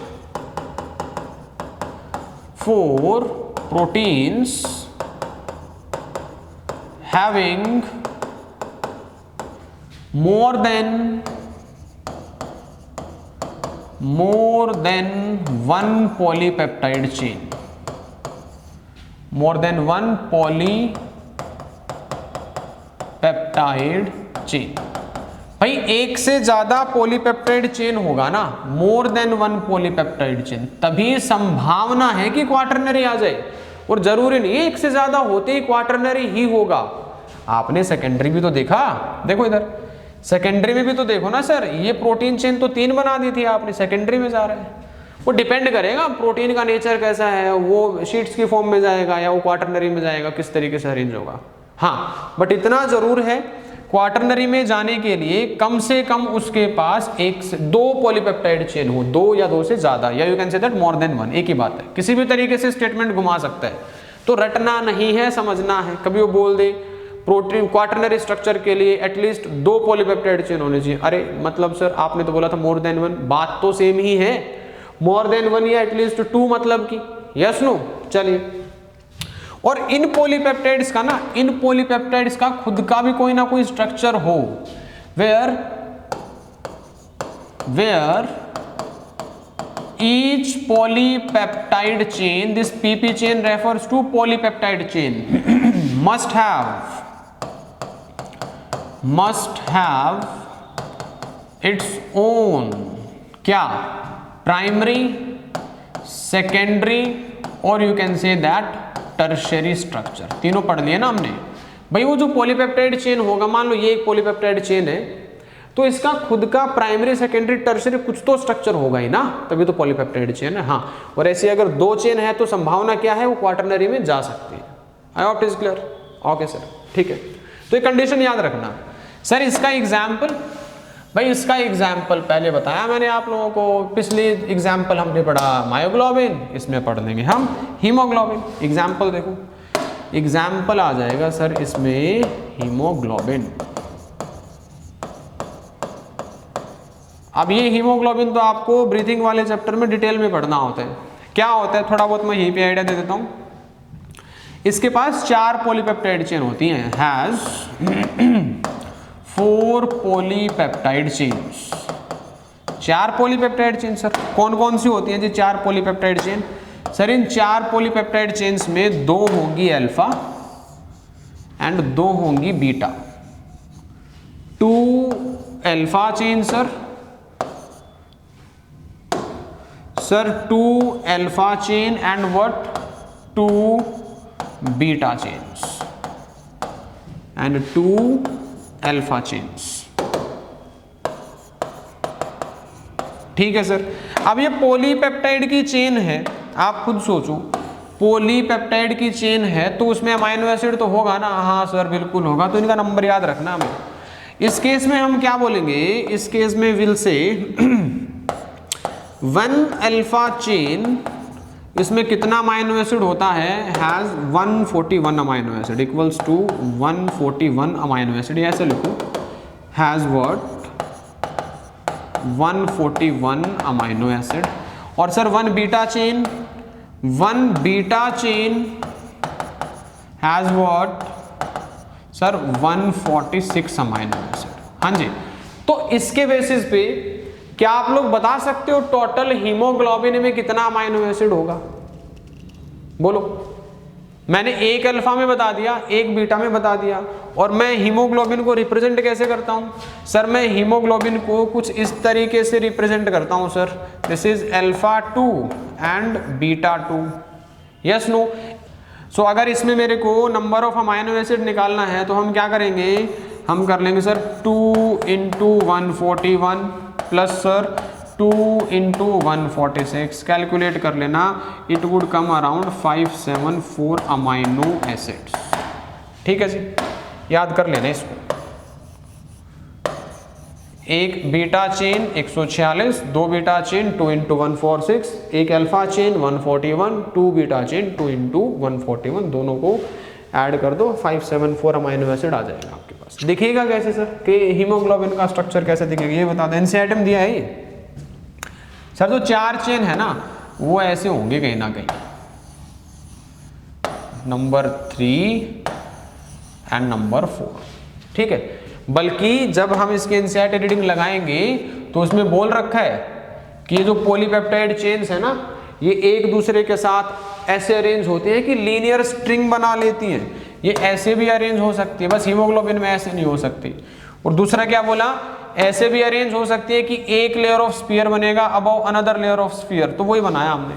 Speaker 1: for proteins having more than one polypeptide chain, more than one polypeptide chain। भाई एक से ज्यादा पॉलीपेप्टाइड चेन होगा ना, मोर देन 1 पॉलीपेप्टाइड चेन, तभी संभावना है कि क्वाटरनरी आ जाए। और जरूरी नहीं है एक से ज्यादा होते ही क्वाटरनरी ही होगा। आपने सेकेंडरी भी तो देखा, देखो इधर सेकेंडरी में भी तो देखो ना सर, ये प्रोटीन चेन तो 3 बना दी थी आपने, सेकेंडरी में जा रहा है। वो डिपेंड करेगा प्रोटीन का नेचर कैसा है, वो शीट्स की फॉर्म में जाएगा या वो क्वाटरनरी में जाएगा, किस तरीके से अरेंज होगा। हाँ, बट इतना जरूर है क्वाटरनरी में जाने के लिए कम से कम उसके पास 1 से 2 पॉलीपेप्टाइड चेन हो, 2 या 2 से ज्यादा, या you can say that more than 1, एक ही बात है। किसी भी तरीके से स्टेटमेंट घुमा सकता है, तो रटना नहीं है, समझना है। कभी वो बोल दे प्रोटीन क्वाटरनरी स्ट्रक्चर के लिए एटलीस्ट 2 पॉलीपेप्टाइड चेन होने चाहिए, अरे मतलब सर आपने तो बोला था मोर देन 1, बात तो सेम ही है, मोर देन 1 या एटलीस्ट 2 मतलब की, यस नो। चलिए, और इन पॉलीपेप्टाइड्स का ना, इन पॉलीपेप्टाइड्स का खुद का भी कोई ना कोई स्ट्रक्चर हो, where each polypeptide chain, this PP chain refers to polypeptide chain, must have its own क्या, प्राइमरी, सेकेंडरी और you can say that tertiary structure. तीनों पढ़ लिए ना हमने भाई। वो जो पॉलीपेप्टाइड चेन होगा, मान लो ये एक पॉलीपेप्टाइड चेन है, तो इसका खुद का प्राइमरी, सेकेंडरी, टर्शियरी कुछ तो स्ट्रक्चर होगा ही ना, तभी तो पॉलीपेप्टाइड चेन है। हाँ, और ऐसी अगर 2 चेन है तो संभावना क्या है, वो क्वाटरनरी में जा सकती है। आई hope it is clear, okay sir, ठीक है। तो ये कंडीशन याद रखना। सर इसका एग्जाम्पल, भाई इसका एग्जाम्पल पहले बताया मैंने आप लोगों को, पिछली एग्जाम्पल हमने पढ़ा मायोग्लोबिन, इसमें पढ़ लेंगे हम हीमोग्लोबिन। एग्जाम्पल देखो, एग्जाम्पल आ जाएगा सर इसमें हीमोग्लोबिन। अब ये हीमोग्लोबिन तो आपको ब्रीथिंग वाले चैप्टर में डिटेल में पढ़ना होता है। क्या होता है थोड़ा बहुत मैं यहीं पे आइडिया दे देता हूँ। इसके पास 4 पॉलीपेप्टाइड चेन होती हैं, has 4 polypeptide chains. 4 polypeptide chain sir कौन कौन सी होती हैं जी? 4 पॉलीपेप्टाइड चेन सर, इन 4 पॉलीपेप्टाइड चेन्स में 2 होंगी अल्फा एंड 2 होंगी beta. 2 alpha chain sir 2 alpha chain and what 2 beta chains and 2 alpha chains. ठीक है सर। अब ये पॉलीपेप्टाइड की चेन है, आप खुद सोचो पॉलीपेप्टाइड की चेन है तो उसमें अमाइनो एसिड तो होगा ना? हाँ सर बिल्कुल होगा, तो इनका नंबर याद रखना हमें। इस केस में हम क्या बोलेंगे? इस केस में विल से 1 अल्फा चेन, इसमें कितना अमाइनो एसिड होता है? Has 141 amino acid equals to 141 amino acid. ऐसे लिखो, हैज व्हाट 141 अमाइनो एसिड। और sir 1 beta chain has what sir 146 amino acid. हाँ जी, तो इसके बेसिस पे क्या आप लोग बता सकते हो टोटल हीमोग्लोबिन में कितना अमाइनो एसिड होगा? बोलो। मैंने 1 अल्फा में बता दिया, 1 बीटा में बता दिया, और मैं हीमोग्लोबिन को रिप्रेजेंट कैसे करता हूं? सर मैं हीमोग्लोबिन को कुछ इस तरीके से रिप्रेजेंट करता हूं sir, this is alpha 2 and beta 2। Yes no? So अगर इसमें मेरे को नंबर ऑफ अमाइनो एसिड निकालना है तो हम क्या करेंगे? हम कर लेंगे सर 2 × 141 प्लस सर 2 × 146, कैलकुलेट कर लेना, it would come around 574 amino acids. ठीक है जी, याद कर लेना इसको। एक बीटा चेन 146, 2 बीटा चेन 2 × 146, एक अल्फा चेन 141, 2 बीटा चेन 2 × 141, दोनों को ऐड कर दो, 574 अमाइनो एसिड आ जाएगा आपके पास। दिखेगा कैसे सर कि हीमोग्लोबिन का स्ट्रक्चर कैसे दिखेगा ये बता दें। एनसीईआरटी में दिया है ये सर। जो 4 चेन है ना वो ऐसे होंगे कहीं ना कहीं, नंबर 3 एंड नंबर 4। ठीक है, बल्कि जब हम इसके एनसीईआरटी रीडिंग लगाएंगे तो उसमें बोल रखा है कि ये जो पॉलीपेप्टाइड चेन्स है ना ये एक दूसरे के साथ ऐसे अरेंज होती हैं कि लीनियर स्ट्रिंग बना लेती हैं। ये ऐसे भी अरेंज हो सकती है, बस हीमोग्लोबिन में ऐसे नहीं हो सकती। और दूसरा क्या बोला? ऐसे भी अरेंज हो सकती है कि एक लेयर ऑफ स्फीयर बनेगा above another layer of sphere, तो वही बनाया हमने।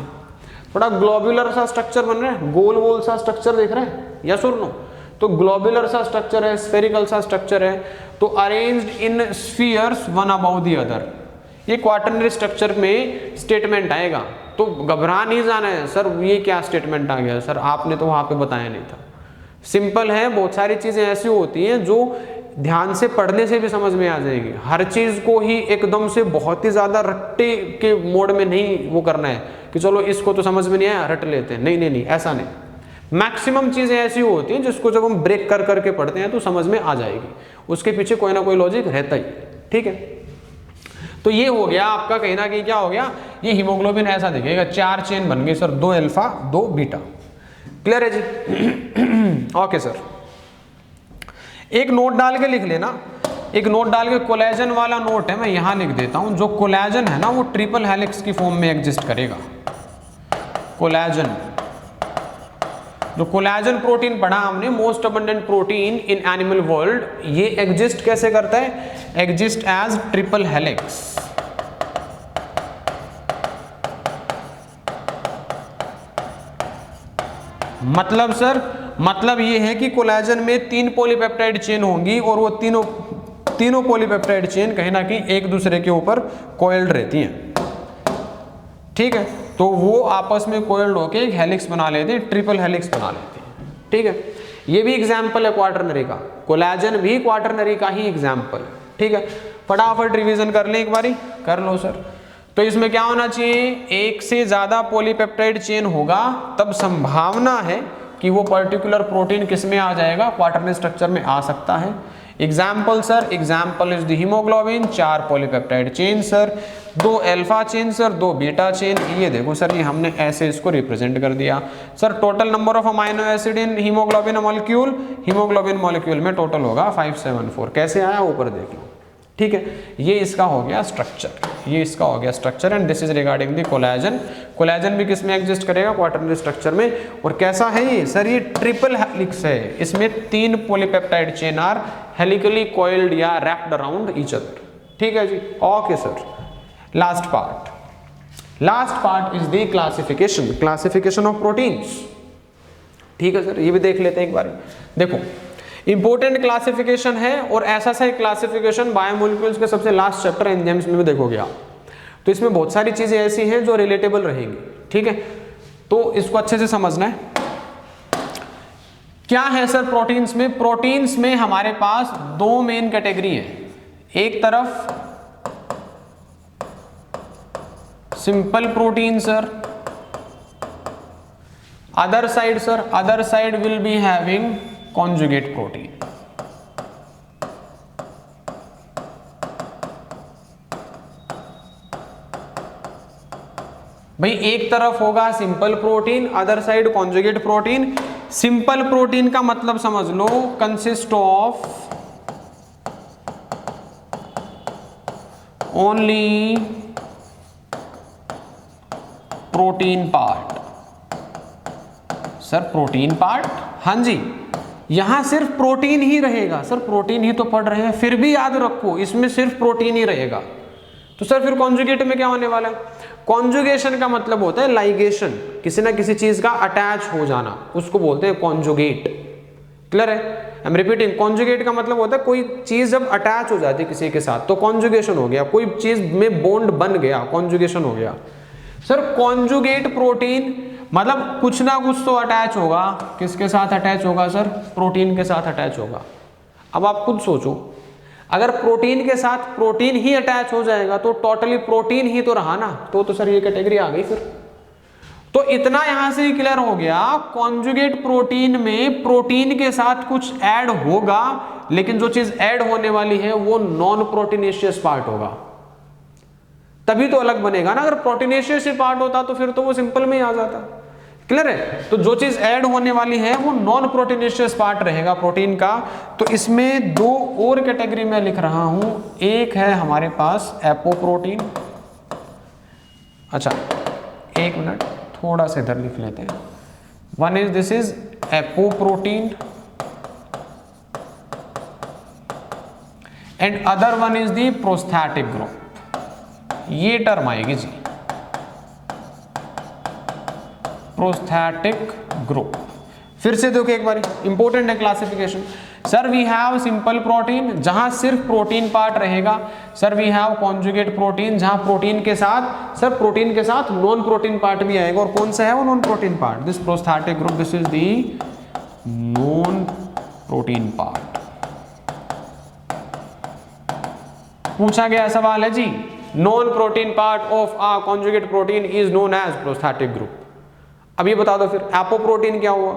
Speaker 1: थोड़ा ग्लोबुलर सा स्ट्रक्चर बन रहा है, गोल गोल सा स्ट्रक्चर दिख रहा है, यस और नो? तो ग्लोबुलर सा स्ट्रक्चर है, स्फेरिकल सा स्ट्रक्चर है, तो arranged in spheres one about the other. ये क्वाटरनरी स्ट्रक्चर में स्टेटमेंट आएगा, तो घबरा नहीं जाना है सर ये क्या स्टेटमेंट आ गया सर, आपने तो वहां पे बताया नहीं था। सिंपल है, बहुत सारी चीजें ऐसी होती हैं जो ध्यान से पढ़ने से भी समझ में आ जाएगी। हर चीज को ही एकदम से बहुत ही ज्यादा रट्टे के मोड में नहीं वो करना है कि चलो इसको तो समझ में नहीं आया रट लेते हैं, नहीं नहीं नहीं, ऐसा नहीं। मैक्सिमम चीजें ऐसी होती हैं जिसको जब हम ब्रेक कर करके पढ़ते हैं तो समझ में आ जाएगी, उसके पीछे कोई ना कोई लॉजिक रहता ही। ठीक है, तो ये हो गया आपका कहीं ना कहीं क्या हो गया, ये हीमोग्लोबिन ऐसा दिखेगा। 4 चेन बन गए सर, 2 अल्फा 2 बीटा। क्लियर है जी? ओके सर, एक नोट डाल के लिख लेना, एक नोट डाल के कोलेजन वाला नोट है मैं यहां लिख देता हूं। जो कोलेजन है ना वो ट्रिपल हेलिक्स की फॉर्म में एग्जिस्ट करेगा। कोलेजन, जो कोलेजन प्रोटीन पढ़ा हमने, most abundant protein in animal world, ये एग्जिस्ट कैसे करता है? Exist as triple helix. मतलब सर, मतलब ये है कि कोलेजन में 3 पॉलीपेप्टाइड चेन होंगी और वो तीनों पॉलीपेप्टाइड चेन कहीं ना कहीं एक दूसरे के ऊपर कोइल्ड रहती हैं। ठीक है, तो वो आपस में कोइल्ड होके एक हेलिक्स बना लेते हैं, ट्रिपल हेलिक्स बना लेते हैं। ठीक है, ये भी एग्जाम्पल है क्वाटरनरी का, कोलेजन भी क्वाटरनरी का ही एग्जाम्पल। ठीक है, फटाफट रिवीजन कर लें एक बारी, कर लो सर। तो इसमें क्या होना चाहिए, एक से ज्यादा पॉलीपेप्टाइड चेन होगा तब संभावना है कि वो पर्टिकुलर प्रोटीन किस में आ जाएगा, क्वाटरनरी स्ट्रक्चर में आ सकता है। Example sir, example is the haemoglobin, 4 polypeptide chain sir, 2 alpha chain sir, 2 beta chain. ये देखो सर, ये हमने ऐसे इसको रिप्रेजेंट कर दिया sir. Total number of amino acid in haemoglobin molecule, haemoglobin molecule में टोटल होगा 574। कैसे आया ऊपर देख लो। ठीक है, ये इसका हो गया स्ट्रक्चर, ये इसका हो गया structure. And this is regarding the collagen. Collagen भी किस में एग्जिस्ट करेगा, क्वाटरनरी स्ट्रक्चर में। और कैसा है ये सर, ये ट्रिपल हेलिक्स है, इसमें 3 polypeptide chain are helically coiled या रैप्ड अराउंड ईच अदर। ठीक है जी, okay sir. Last part is the classification, classification of proteins. ठीक है सर, ये भी देख लेते हैं एक बार। देखो, इंपॉर्टेंट क्लासिफिकेशन है और ऐसा सा क्लासिफिकेशन बायोमोलिक्यूल्स के सबसे लास्ट चैप्टर एंजाइम्स में भी देखोगे आप। तो इसमें बहुत सारी चीजें ऐसी हैं जो रिलेटेबल रहेंगी। ठीक है, तो इसको अच्छे से समझना है। क्या है सर प्रोटीन्स में, प्रोटीन्स में हमारे पास 2 मेन कैटेगरी है। एक तरफ simple protein sir, other side sir, other side will be having conjugate protein. भाई एक तरफ होगा simple protein, other side conjugate protein. Simple protein का मतलब समझ लो, consist of only protein part. Sir protein part, हाँ जी, यहां सिर्फ प्रोटीन ही रहेगा। सर प्रोटीन ही तो पढ़ रहे हैं, फिर भी याद रखो इसमें सिर्फ प्रोटीन ही रहेगा। तो सर फिर कॉन्जुगेट में क्या होने वाला है, कॉन्जुगेशन का मतलब होता है लाइगेशन, किसी ना किसी चीज का अटैच हो जाना, उसको बोलते हैं कॉन्जुगेट। क्लियर है, आई एम रिपीटिंग, कॉन्जुगेट का मतलब होता है कोई चीज जब अटैच हो जाती है किसी के साथ तो कॉन्जुगेशन हो गया, कोई चीज में बॉन्ड बन गया, कॉन्जुगेशन हो गया। सर कॉन्जुगेट प्रोटीन मतलब कुछ ना कुछ तो अटैच होगा, किसके साथ अटैच होगा सर, प्रोटीन के साथ अटैच होगा। अब आप खुद सोचो, अगर प्रोटीन के साथ प्रोटीन ही अटैच हो जाएगा तो टोटली प्रोटीन ही तो रहा ना, तो सर ये कैटेगरी आ गई फिर। तो इतना यहां से क्लियर हो गया, कॉन्जुगेट प्रोटीन में प्रोटीन के साथ कुछ ऐड होगा, लेकिन जो चीज ऐड होने वाली है वो नॉन प्रोटीनेशियस पार्ट होगा, तभी तो अलग बनेगा ना। अगर प्रोटीनेशियस पार्ट होता तो फिर तो वो सिंपल में ही आ जाता। क्लियर है, तो जो चीज ऐड होने वाली है वो नॉन प्रोटीनेशियस पार्ट रहेगा प्रोटीन का। तो इसमें 2 और कैटेगरी में लिख रहा हूं, एक है हमारे पास एपोप्रोटीन। अच्छा एक मिनट, थोड़ा सा इधर लिख लेते हैं। One is, this is apoprotein and other one is the prosthetic group. ये टर्म आएगी जी, प्रोस्थेटिक ग्रुप। फिर से देखो एक बार, इंपॉर्टेंट है classification. Sir we have simple protein, जहां सिर्फ प्रोटीन पार्ट रहेगा। Sir we have conjugate protein, जहां प्रोटीन के साथ, सर प्रोटीन के साथ नॉन प्रोटीन पार्ट भी आएगा। और कौन सा है वो non protein part, this prosthetic group, this is the non protein part. पूछा गया सवाल है जी, non protein part of a conjugate protein is known as prosthetic group. अब ये बता दो फिर एपोप्रोटीन क्या हुआ,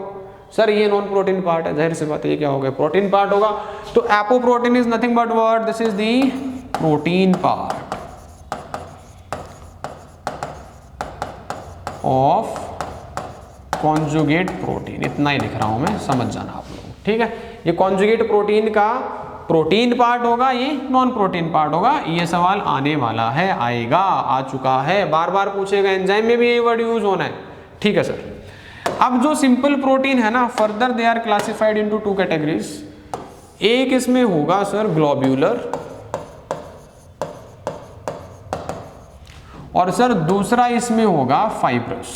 Speaker 1: सर ये नॉन प्रोटीन पार्ट है, जाहिर सी बात है ये क्या होगा, प्रोटीन पार्ट होगा। तो apoprotein is nothing but what, this is the protein part of conjugate protein. इतना ही लिख रहा हूं मैं, समझ जाना आप लोग। ठीक है, ये कॉन्जुगेट प्रोटीन का प्रोटीन पार्ट होगा, ये नॉन प्रोटीन पार्ट होगा। ये सवाल आने वाला है, आएगा, आ चुका है, बार बार पूछेगा, एंजाइम में भी ये वर्ड यूज होना है। ठीक है सर। अब जो सिंपल प्रोटीन है ना, further they are classified into 2 categories. एक इसमें होगा सर ग्लोब्यूलर, और सर दूसरा इसमें होगा फाइब्रस।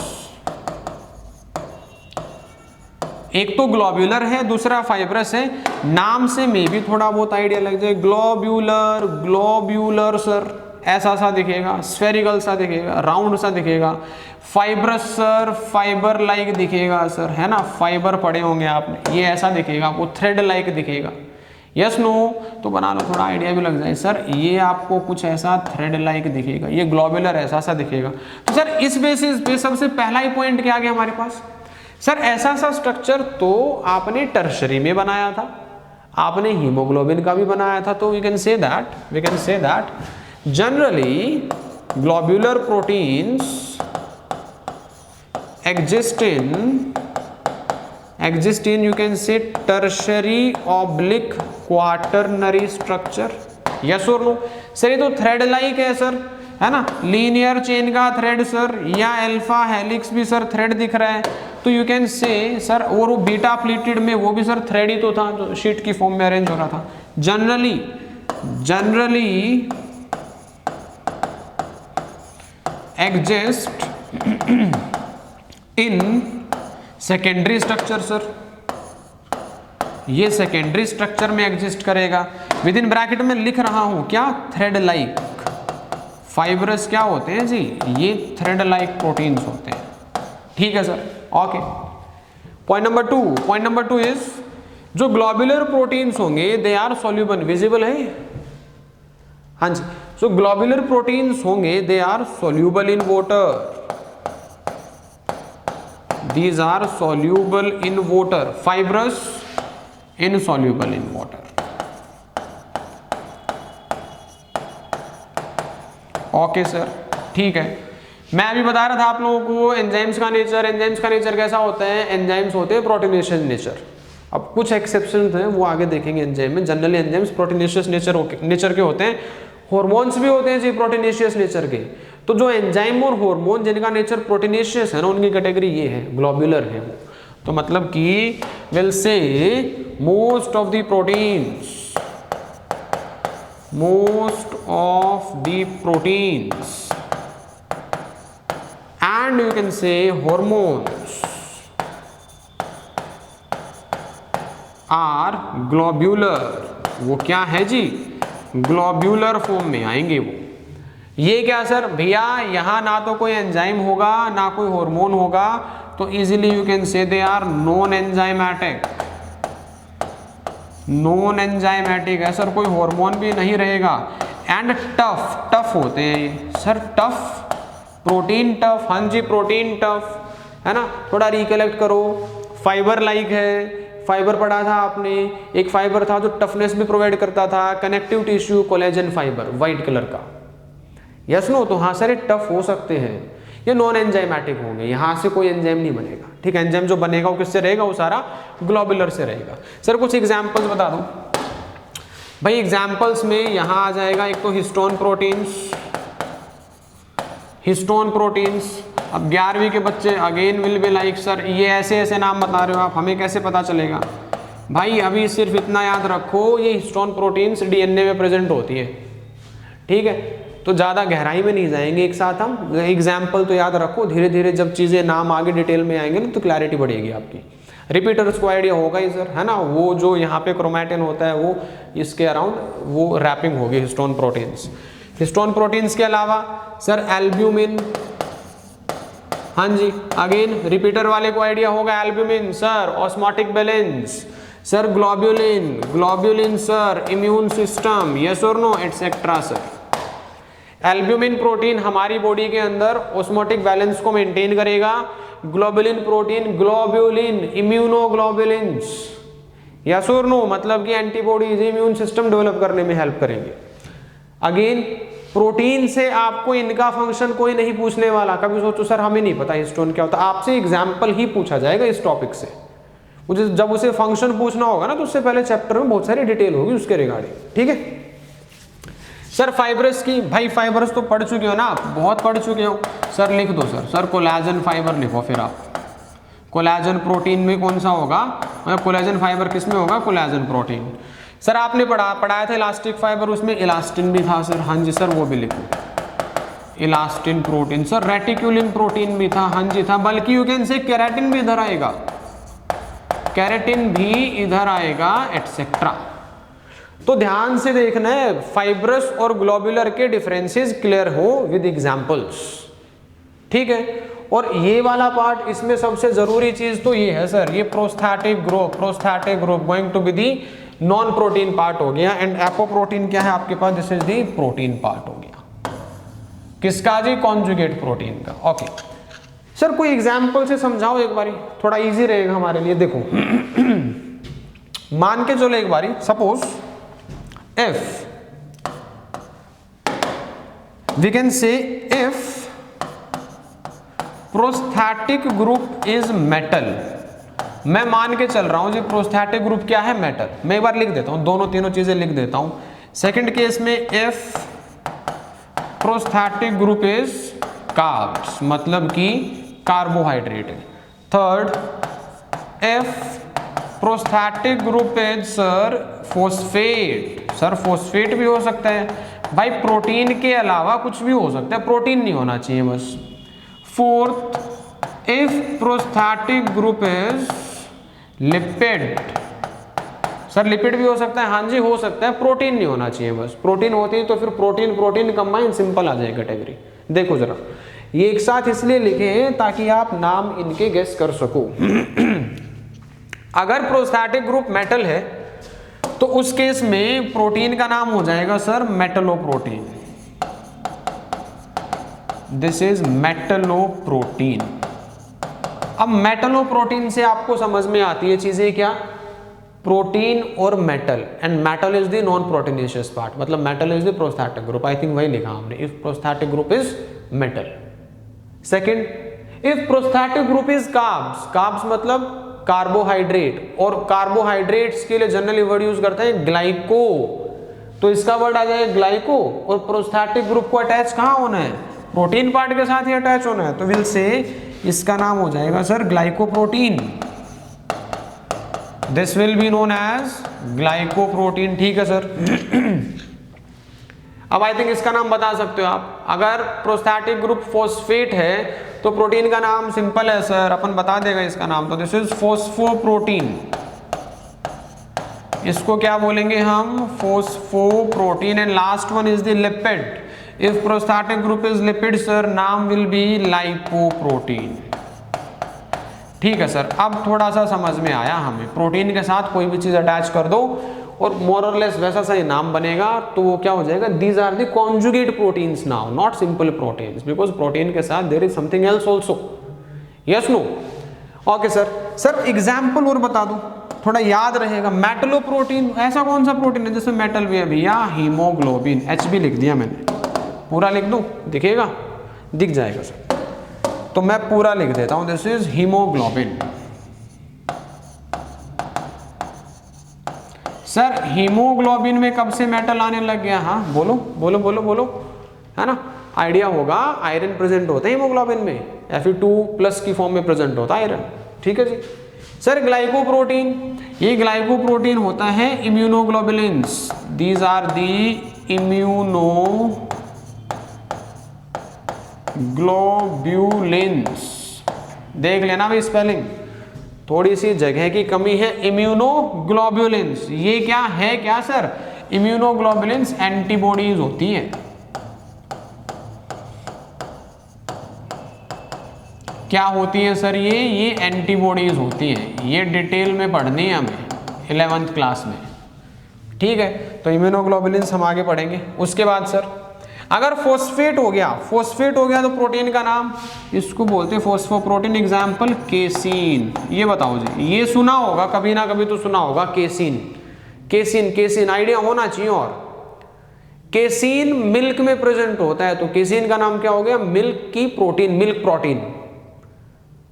Speaker 1: एक तो ग्लोब्यूलर है, दूसरा फाइब्रस है। नाम से मे भी थोड़ा बहुत आइडिया लग जाए, ग्लोब्यूलर, ग्लोब्यूलर सर, ऐसा सा दिखेगा, स्फेरिकल सा दिखेगा, राउंड सा दिखेगा। फाइब्रस सर, फाइबर लाइक दिखेगा सर, है ना, फाइबर पढ़े होंगे आपने, ये ऐसा दिखेगा आपको, थ्रेड लाइक दिखेगा। यस नो, तो बना लो, थोड़ा आइडिया भी लग जाए। सर ये आपको कुछ ऐसा थ्रेड लाइक दिखेगा, ये ग्लोबुलर ऐसा सा दिखेगा। तो सर इस बेसिस पे सबसे पहला ही पॉइंट क्या आ गया हमारे पास, सर ऐसा सा स्ट्रक्चर तो आपने टर्शरी में बनाया था, आपने हीमोग्लोबिन का भी बनाया था। तो we can say that generally globular proteins exist in you can say tertiary oblique quaternary structure, yes or no। Sir ये तो थ्रेड लाइक है सर, है ना, लीनियर चेन का थ्रेड सर, या अल्फा हेलिक्स भी सर थ्रेड दिख रहा है, तो यू कैन से सर, और वो बीटा प्लीटेड में वो भी सर थ्रेड ही तो था जो शीट की फॉर्म में अरेंज हो रहा था। Generally exist in secondary structure sir, ये सेकेंडरी स्ट्रक्चर में एग्जिस्ट करेगा। विद इन ब्रैकेट में लिख रहा हूं क्या, थ्रेड लाइक। फाइब्रस क्या होते हैं जी, ये थ्रेड लाइक प्रोटीन्स होते हैं, ठीक है sir, okay. Point number two is जो ग्लोबुलर प्रोटीन्स होंगे दे आर सॉल्यूबल, विजिबल है, हाँ जी। सो ग्लोबुलर प्रोटीन्स होंगे they are soluble in water, these are soluble in water, fibrous insoluble in water, okay sir, ठीक है। मैं अभी बता रहा था आप लोगों को एंजाइम्स का नेचर कैसा होता है, एंजाइम्स होते हैं प्रोटीनेशियस नेचर। अब कुछ एक्सेप्शंस हैं वो आगे देखेंगे एंजाइम में, जनरली एंजाइम्स प्रोटीनेशियस नेचर के होते हैं। हॉर्मोन्स भी होते हैं जी प्रोटीनेशियस नेचर के। तो जो एंजाइम और हार्मोन जिनका नेचर प्रोटीनेशियस है ना, उनकी कैटेगरी ये है, ग्लोबुलर है वो। तो मतलब कि will say most of the proteins and you can say hormones are globular. वो क्या है जी, ग्लोब्यूलर फॉर्म में आएंगे वो। ये क्या सर भैया, यहां ना तो कोई एंजाइम होगा ना कोई हार्मोन होगा, तो easily you can say they are non enzymatic है सर, कोई हार्मोन भी नहीं रहेगा। एंड टफ होते हैं सर, टफ प्रोटीन टफ, हाँ जी प्रोटीन टफ, है ना। थोड़ा रिकलेक्ट करो, फाइबर लाइक है, फाइबर पढ़ा था आपने, एक फाइबर था जो टफनेस भी प्रोवाइड करता था, connective tissue collagen fibre white colour का, यस नो। तो हाँ सर ये टफ हो सकते हैं, ये नॉन एंजाइमेटिक होंगे, यहाँ से कोई एंजाइम नहीं बनेगा, ठीक है। एंजाइम जो बनेगा वो किससे रहेगा, वो सारा ग्लोबुलर से रहेगा। सर कुछ एग्जाम्पल्स बता दूं भाई, एग्जाम्पल्स में यहाँ आ जाएगा एक तो हिस्टोन प्रोटीन्स। अब 11वीं के बच्चे again will be like sir ये ऐसे नाम बता रहे हो आप, हमें कैसे पता चलेगा भाई। अभी सिर्फ इतना याद रखो, ये हिस्टोन प्रोटीन्स डीएनए में प्रेजेंट होती है, ठीक है। तो ज़्यादा गहराई में नहीं जाएंगे एक साथ हम, एग्जाम्पल तो याद रखो, धीरे धीरे जब चीज़ें नाम आगे डिटेल में आएंगे ना तो क्लैरिटी बढ़ेगी आपकी। रिपीटर्स को आइडिया होगा ही सर, है ना, वो जो यहाँ पे क्रोमैटिन होता है वो इसके अराउंड वो रैपिंग होगी हिस्टोन प्रोटीन्स के अलावा सर एल्ब्यूमिन, हाँ जी, अगेन रिपीटर वाले को आइडिया होगा, albumin sir osmotic balance, sir globulin sir immune system, yes और no et cetera sir. Albumin protein हमारी बॉडी के अंदर ऑस्मोटिक बैलेंस को मेंटेन करेगा, globulin protein globulin immunoglobulins, yes और नो, मतलब कि एंटीबॉडीज इम्यून सिस्टम डेवलप करने में हेल्प करेंगे। अगेन प्रोटीन से आपको इनका फंक्शन कोई नहीं पूछने वाला, कभी सोचो सर हमें नहीं पता हिस्टोन क्या होता, आपसे एग्जाम्पल ही पूछा जाएगा इस टॉपिक से। मुझे जब उसे फंक्शन पूछना होगा ना तो उससे पहले चैप्टर में बहुत सारी डिटेल होगी उसके रिगार्डिंग, ठीक है। सर फाइब्रस की, भाई फाइब्रस तो पढ़ चुके हो ना आप, बहुत पढ़ चुके हो सर, लिख दो सर कोलेजन फाइबर लिखो। फिर आप कोलेजन प्रोटीन में कौन सा होगा, मतलब कोलेजन फाइबर किस में होगा, कोलेजन प्रोटीन। सर आपने पढ़ाया था इलास्टिक फाइबर, उसमें इलास्टिन भी था सर, हाँ जी सर वो भी लिखो, इलास्टिन प्रोटीन। सर रेटिक्यूलिन प्रोटीन भी था, हाँ जी था, बल्कि यू कैन से केराटिन भी इधर आएगा, केराटिन भी इधर आएगा एटसेट्रा। तो ध्यान से देखना है, फाइब्रस और ग्लोबुलर के डिफरेंसेस क्लियर हो विद एग्जांपल्स, ठीक है। और ये वाला पार्ट, इसमें सबसे जरूरी चीज तो ये है सर, ये prosthetic group going to be the non protein part हो गया, एंड एपोप्रोटीन क्या है आपके पास, this is the protein part हो गया। किसका जी, कॉन्जुगेट प्रोटीन का। ओके सर, कोई एग्जाम्पल से समझाओ एक बारी, थोड़ा इजी रहेगा हमारे लिए। देखो मान के चलो एक बारी, suppose if we can say if prosthetic group is metal, मैं मान के चल रहा हूं जी प्रोस्थेटिक ग्रुप क्या है, मेटल। मैं एक बार लिख देता हूं, दोनों तीनों चीजें लिख देता हूं। सेकंड केस में if prosthetic group is carbs, मतलब कि कार्बोहाइड्रेट है। Third, if prosthetic group is sir phosphate, sir phosphate भी हो सकता है भाई, प्रोटीन के अलावा कुछ भी हो सकता है, प्रोटीन नहीं होना चाहिए बस। Fourth, if prosthetic group is lipid, sir lipid भी हो सकता है, हाँ जी हो सकता है, प्रोटीन नहीं होना चाहिए बस। प्रोटीन होती है तो फिर प्रोटीन प्रोटीन कंबाइन, सिंपल आ जाए कैटेगरी। देखो जरा, ये एक साथ इसलिए लिखे हैं ताकि आप नाम इनके गेस कर सको। अगर प्रोस्थेटिक ग्रुप मेटल है तो उस केस में प्रोटीन का नाम हो जाएगा सर मेटलोप्रोटीन, दिस इज मेटलोप्रोटीन। अब मेटलोप्रोटीन से आपको समझ में आती है चीजें क्या, प्रोटीन और metal, and metal is the non proteinaceous part, मतलब metal is the prosthetic group. I think वही लिखा हमने, if prosthetic group is metal. Second, if prosthetic group is carbs, carbs मतलब कार्बोहाइड्रेट, और कार्बोहाइड्रेट्स के लिए जनरली वर्ड यूज करते हैं ग्लाइको, तो इसका वर्ड आ जाएगा ग्लाइको, और प्रोस्थेटिक ग्रुप को अटैच कहां होना है, प्रोटीन पार्ट के साथ ही अटैच होना है, तो विल से इसका नाम हो जाएगा sir glycoprotein, this will be known as glycoprotein, ठीक है सर। अब आई थिंक इसका नाम बता सकते हो आप, अगर प्रोस्थेटिक ग्रुप फॉस्फेट है तो प्रोटीन का नाम सिंपल है सर, अपन बता देगा इसका नाम, तो दिस इज फॉस्फोप्रोटीन, इसको क्या बोलेंगे हम, phosphoprotein. And last one is the lipid, if prosthetic group is lipid sir नाम विल बी लाइपोप्रोटीन, ठीक है सर। अब थोड़ा सा समझ में आया हमें, प्रोटीन के साथ कोई भी चीज अटैच कर दो और मोर और लेस वैसा सही नाम बनेगा, तो वो क्या हो जाएगा, these are the conjugate proteins now, not simple proteins, because protein के साथ there is something else also, yes no. Okay sir, sir example और बता दूं, थोड़ा याद रहेगा। मेटलोप्रोटीन ऐसा कौन सा प्रोटीन है जिसमें मेटल भी है भैया, हीमोग्लोबिन, एच भी लिख दिया मैंने, पूरा लिख दूं, दिखेगा, दिख जाएगा सर, तो मैं पूरा लिख देता हूं, this is haemoglobin. Sir haemoglobin में कब से मेटल आने लग गया, हाँ बोलो बोलो बोलो बोलो, है ना, आइडिया होगा। आयरन प्रेजेंट होता है हीमोग्लोबिन में, Fe2+ की फॉर्म में प्रेजेंट होता है आयरन, ठीक है जी। सर ग्लाइकोप्रोटीन, ये ग्लाइकोप्रोटीन होता है इम्यूनोग्लोबुलिन्स, दीज आर दी इम्यूनोग्लोब्यूलिन्स, देख लेना भाई स्पेलिंग, थोड़ी सी जगह की कमी है, इम्यूनोग्लोब्युलिन्स, ये क्या है, क्या सर, इम्यूनोग्लोब्युलिन्स एंटीबॉडीज होती हैं, क्या होती है सर, ये एंटीबॉडीज होती हैं, ये डिटेल में पढ़नी है हमें 11th क्लास में, ठीक है। तो इम्यूनोग्लोब्युलिन्स हम आगे पढ़ेंगे। उसके बाद सर अगर फॉस्फेट हो गया, फॉस्फेट हो गया तो प्रोटीन का नाम, इसको बोलते हैं फॉस्फोप्रोटीन, एग्जाम्पल केसीन। ये बताओ जी, ये सुना होगा कभी ना कभी तो सुना होगा, केसीन, केसीन, केसीन आइडिया होना चाहिए। और केसीन मिल्क में प्रेजेंट होता है, तो केसीन का नाम क्या हो गया, मिल्क की protein, milk protein.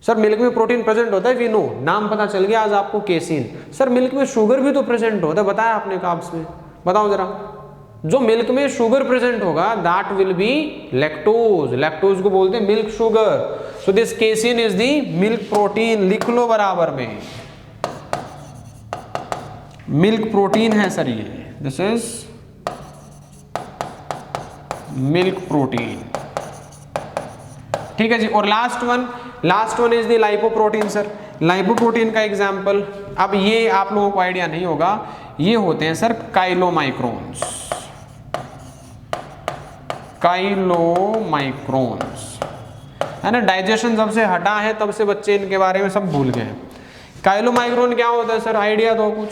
Speaker 1: Sir milk में प्रोटीन प्रेजेंट होता है, वी नो, नाम पता चल गया आज आपको, केसीन। सर मिल्क में शुगर भी तो प्रेजेंट होता है, बताया आपने कार्ब्स में, बताओ जरा, जो मिल्क में शुगर प्रेजेंट होगा that will B lactose, lactose को बोलते हैं milk sugar. So this casein is the milk protein, लिख लो बराबर में, मिल्क प्रोटीन है सर ये, दिस इज मिल्क प्रोटीन, ठीक है जी। और last one last one is the lipoprotein sir. Lipoprotein का एग्जाम्पल, अब ये आप लोगों को आइडिया नहीं होगा, ये होते हैं सर काइलोमाइक्रोन्स। काइलोमाइक्रोन्स है ना, डाइजेशन जब से हटा है तब से बच्चे इनके बारे में सब भूल गए हैं। काइलोमाइक्रोन क्या होता है सर, आइडिया दो कुछ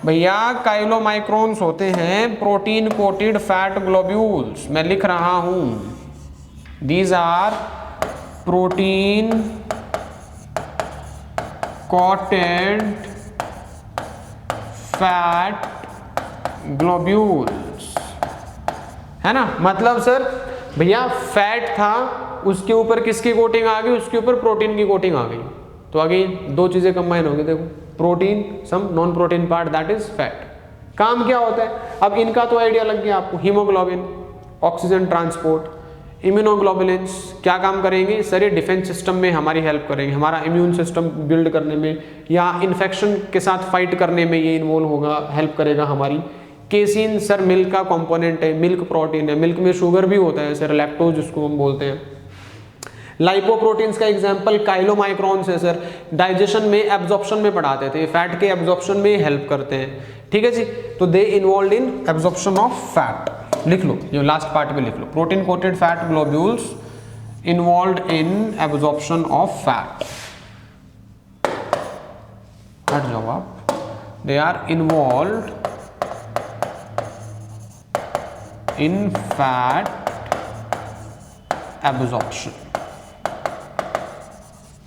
Speaker 1: भैया। काइलोमाइक्रोन्स होते हैं प्रोटीन कोटेड फैट ग्लोब्यूल्स, मैं लिख रहा हूं, these are protein coated fat globules, है ना। मतलब सर भैया फैट था, उसके ऊपर किसकी कोटिंग आ गई, उसके ऊपर प्रोटीन की कोटिंग आ गई, तो आगे दो चीजें कंबाइन हो गई। देखो protein some non protein part that is fat. काम क्या होता है, अब इनका तो आइडिया लग गया आपको, हीमोग्लोबिन, ऑक्सीजन ट्रांसपोर्ट, इम्यूनोग्लोबुलिन्स क्या काम करेंगे सर, ये डिफेंस सिस्टम में हमारी हेल्प करेंगे, हमारा इम्यून सिस्टम बिल्ड करने में या इन्फेक्शन के साथ फाइट करने में ये इन्वॉल्व होगा, हेल्प करेगा हमारी। केसीन सर मिल्क का कंपोनेंट है, मिल्क प्रोटीन है, मिल्क में शुगर भी होता है सर, लैक्टोज जिसको हम बोलते हैं। लाइपोप्रोटीन्स का एग्जांपल काइलोमाइक्रोन्स है सर, डाइजेशन में एब्जॉर्प्शन में पढ़ाते थे, फैट के एब्जॉर्प्शन में हेल्प करते हैं, ठीक है जी। तो they involve in absorption of fat, लिख लो ये लास्ट पार्ट में लिख लो, protein coated fat globules involve in absorption of fat. हट जाओ आप, they are involve in fat absorption,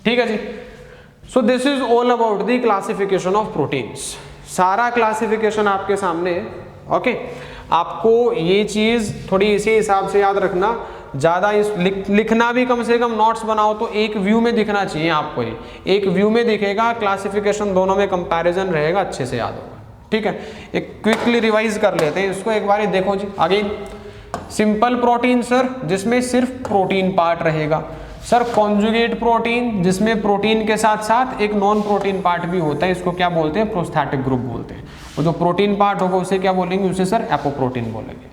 Speaker 1: ठीक है जी। So this is all about the classification of proteins, सारा क्लासिफिकेशन आपके सामने है, ओके। आपको ये चीज थोड़ी इसी हिसाब से याद रखना, ज्यादा इस लिखना भी कम से कम नोट्स बनाओ तो एक व्यू में दिखना चाहिए आपको, ये एक व्यू में दिखेगा, क्लासिफिकेशन दोनों में कंपैरिजन रहेगा, अच्छे से याद होगा, ठीक है। एक क्विकली रिवाइज कर लेते हैं इसको एक बार, देखो जी। अगेन सिंपल प्रोटीन सर जिसमें सिर्फ प्रोटीन पार्ट रहेगा सर, कॉन्जुगेट प्रोटीन जिसमें प्रोटीन के साथ साथ एक नॉन प्रोटीन पार्ट भी होता है, इसको क्या बोलते हैं, प्रोस्थेटिक ग्रुप बोलते हैं। और जो प्रोटीन पार्ट होगा उसे क्या बोलेंगे, उसे सर एपोप्रोटीन बोलेंगे।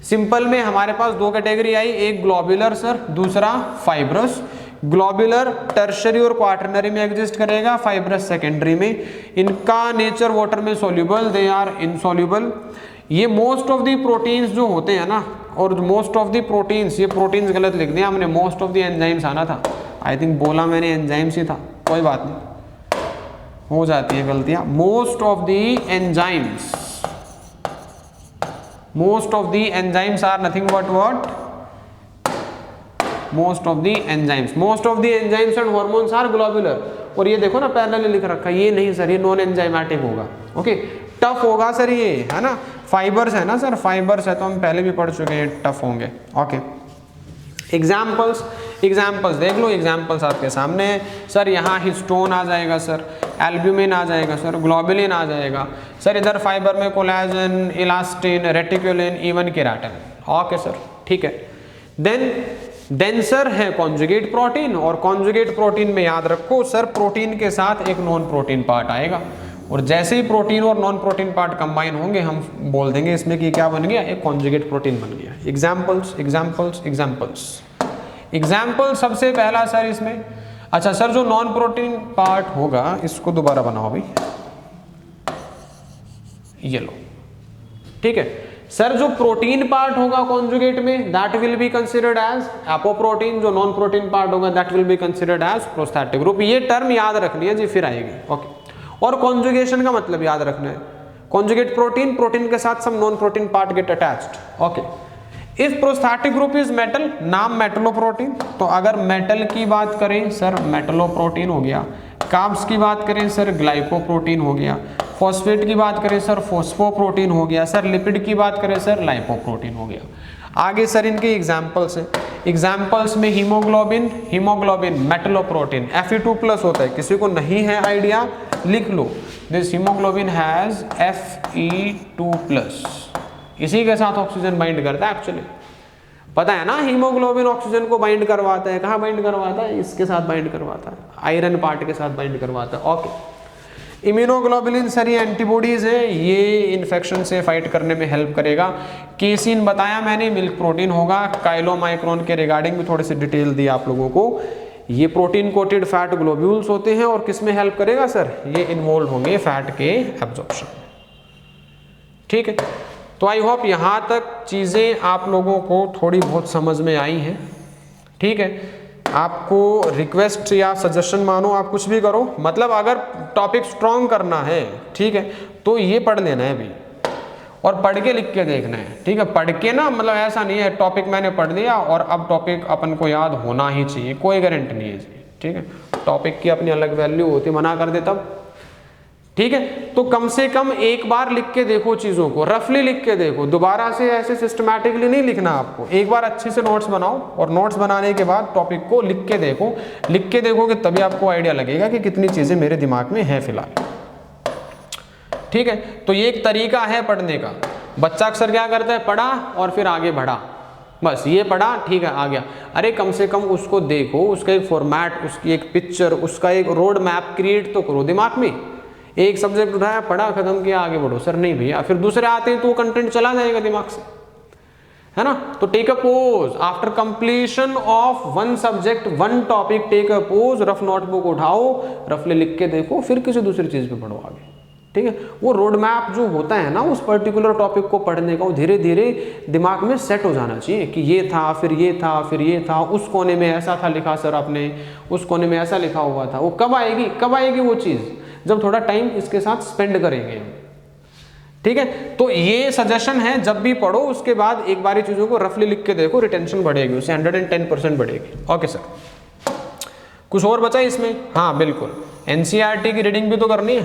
Speaker 1: सिंपल में हमारे पास दो कैटेगरी आई, एक ग्लोबुलर सर, दूसरा फाइब्रस। ग्लोबुलर टर्शरी और क्वाटरनरी में एग्जिस्ट करेगा, फाइब्रस सेकेंडरी में। इनका नेचर वाटर में सोल्यूबल, दे आर इनसोल्यूबल। ये मोस्ट ऑफ दी प्रोटीन्स जो होते हैं ना, और मोस्ट ऑफ दी प्रोटीन्स, ये प्रोटीन्स गलत लिख दिया हमने, मोस्ट ऑफ दी एंजाइम्स आना था, आई थिंक बोला मैंने एंजाइम्स ही था, कोई बात नहीं, हो जाती है गलतियां। Most of the enzymes, most of the enzymes are nothing but what, most of the enzymes, most of the enzymes and hormones are globular. और ये देखो ना पैरेलल लिख रखा है, ये नहीं सर, ये नॉन एंजाइमेटिक होगा, ओके। टफ होगा सर ये, है ना, फाइबर्स है ना सर, फाइबर्स है तो हम पहले भी पढ़ चुके हैं, टफ होंगे, ओके। एग्जाम्पल्स, एग्जाम्पल्स देख लो, एग्जाम्पल्स आपके सामने सर। यहाँ हिस्टोन आ जाएगा सर, एल्ब्यूमिन आ जाएगा सर, ग्लोबुलिन आ जाएगा सर, इधर फाइबर में collagen, elastin, reticulin, even keratin, okay sir, ठीक है। देन डेंसर है कॉन्जुगेट प्रोटीन, और कॉन्जुगेट प्रोटीन में याद रखो सर प्रोटीन के साथ एक नॉन प्रोटीन पार्ट आएगा, और जैसे ही प्रोटीन और नॉन प्रोटीन पार्ट कंबाइन होंगे हम बोल देंगे इसमें कि क्या बन गया, एक कॉन्जुगेट प्रोटीन बन गया। एग्जाम्पल्स एग्जाम्पल्स एग्जाम्पल्स, एग्जाम्पल सबसे पहला सर इसमें, अच्छा सर जो नॉन प्रोटीन पार्ट होगा इसको दोबारा बनाओ भाई, ये लो, ठीक है सर। जो प्रोटीन पार्ट होगा कॉन्जुगेट में that will be considered as apoprotein, जो नॉन प्रोटीन पार्ट होगा that will be considered as prosthetic group. ये टर्म याद रखनी है जी, फिर आएगी, ओके। और कॉन्जुगेशन का मतलब याद रखना है, कॉन्जुगेट प्रोटीन, प्रोटीन के साथ some non protein part get attached, okay. If prosthetic group is metal, नाम मेटलोप्रोटीन, तो अगर मेटल की बात करें सर मेटलोप्रोटीन हो गया, कार्ब्स की बात करें सर ग्लाइकोप्रोटीन हो गया, फॉस्फेट की बात करें सर फॉस्फोप्रोटीन हो गया सर, लिपिड की बात करें सर लाइपोप्रोटीन हो गया। आगे सर इनके एग्जाम्पल्स हैं, एग्जाम्पल्स में हीमोग्लोबिन, हीमोग्लोबिन मेटलोप्रोटीन, Fe2+ होता है, किसी को नहीं है आइडिया लिख लो, दिस हीमोग्लोबिन हैज Fe2+, इसी के साथ ऑक्सीजन बाइंड करता है एक्चुअली, पता है ना, हीमोग्लोबिन ऑक्सीजन को बाइंड करवाता है, कहाँ बाइंड करवाता है, इसके साथ बाइंड करवाता है, आयरन पार्ट के साथ बाइंड करवाता है, ओके। इम्यूनोग्लोबुलिन सर ये एंटीबॉडीज है, ये इन्फेक्शन से फाइट करने में हेल्प करेगा। केसिन बताया मैंने, मिल्क प्रोटीन होगा। काइलोमाइक्रोन के रिगार्डिंग भी थोड़ी सी डिटेल दी आप लोगों को। ये प्रोटीन कोटेड फैट ग्लोब्यूल्स होते हैं और किस में हेल्प करेगा सर, ये इन्वॉल्व होंगे फैट के एब्जॉर्प्शन में। ठीक है, तो आई होप यहाँ तक चीज़ें आप लोगों को थोड़ी बहुत समझ में आई हैं। ठीक है, आपको रिक्वेस्ट या सजेशन मानो, आप कुछ भी करो, मतलब अगर टॉपिक स्ट्रॉन्ग करना है, ठीक है, तो ये पढ़ लेना है अभी और पढ़ के लिख के देखना है। ठीक है, पढ़ के ना, मतलब ऐसा नहीं है टॉपिक मैंने पढ़ लिया और अब टॉपिक अपन को याद होना ही चाहिए, कोई गारंटी नहीं है जी। ठीक है, टॉपिक की अपनी अलग वैल्यू होती है, मना कर दे तब। ठीक है, तो कम से कम एक बार लिख के देखो चीज़ों को, रफली लिख के देखो, दोबारा से ऐसे सिस्टमैटिकली नहीं लिखना आपको। एक बार अच्छे से नोट्स बनाओ और नोट्स बनाने के बाद टॉपिक को लिख के देखो। लिख के देखोगे तभी आपको आइडिया लगेगा कि कितनी चीज़ें मेरे दिमाग में हैं फिलहाल। ठीक है, तो ये एक तरीका है पढ़ने का। बच्चा अक्सर क्या करता है, पढ़ा और फिर आगे बढ़ा, बस ये पढ़ा, ठीक है, आ गया। अरे कम से कम उसको देखो, उसका एक फॉर्मेट, उसकी एक पिक्चर, उसका एक रोड मैप क्रिएट तो करो दिमाग में। एक सब्जेक्ट उठाया, पढ़ा, खत्म किया, आगे बढ़ो। सर नहीं भैया, फिर दूसरे आते हैं तो वो कंटेंट चला जाएगा दिमाग से, है ना। तो take a pause after completion of one subject, one topic, take a pause, rough notebook उठाओ, रफली लिख के देखो, फिर किसी दूसरी चीज पे पढ़ो आगे। ठीक है, वो रोड मैप जो होता है ना उस पर्टिकुलर टॉपिक को पढ़ने का, वो धीरे धीरे दिमाग में सेट हो जाना चाहिए कि ये था, फिर ये था, फिर ये था, उस कोने में ऐसा था लिखा सर आपने, उस कोने में ऐसा लिखा हुआ था। वो कब आएगी वो चीज़, जब थोड़ा टाइम इसके साथ स्पेंड करेंगे हम। ठीक है, तो ये सजेशन है, जब भी पढ़ो उसके बाद एक बारी चीज़ों को रफली लिख के देखो, रिटेंशन बढ़ेगी, उससे 110% बढ़ेगी। ओके सर, कुछ और बचा इसमें? हाँ बिल्कुल, एनसीईआरटी की रीडिंग भी तो करनी है,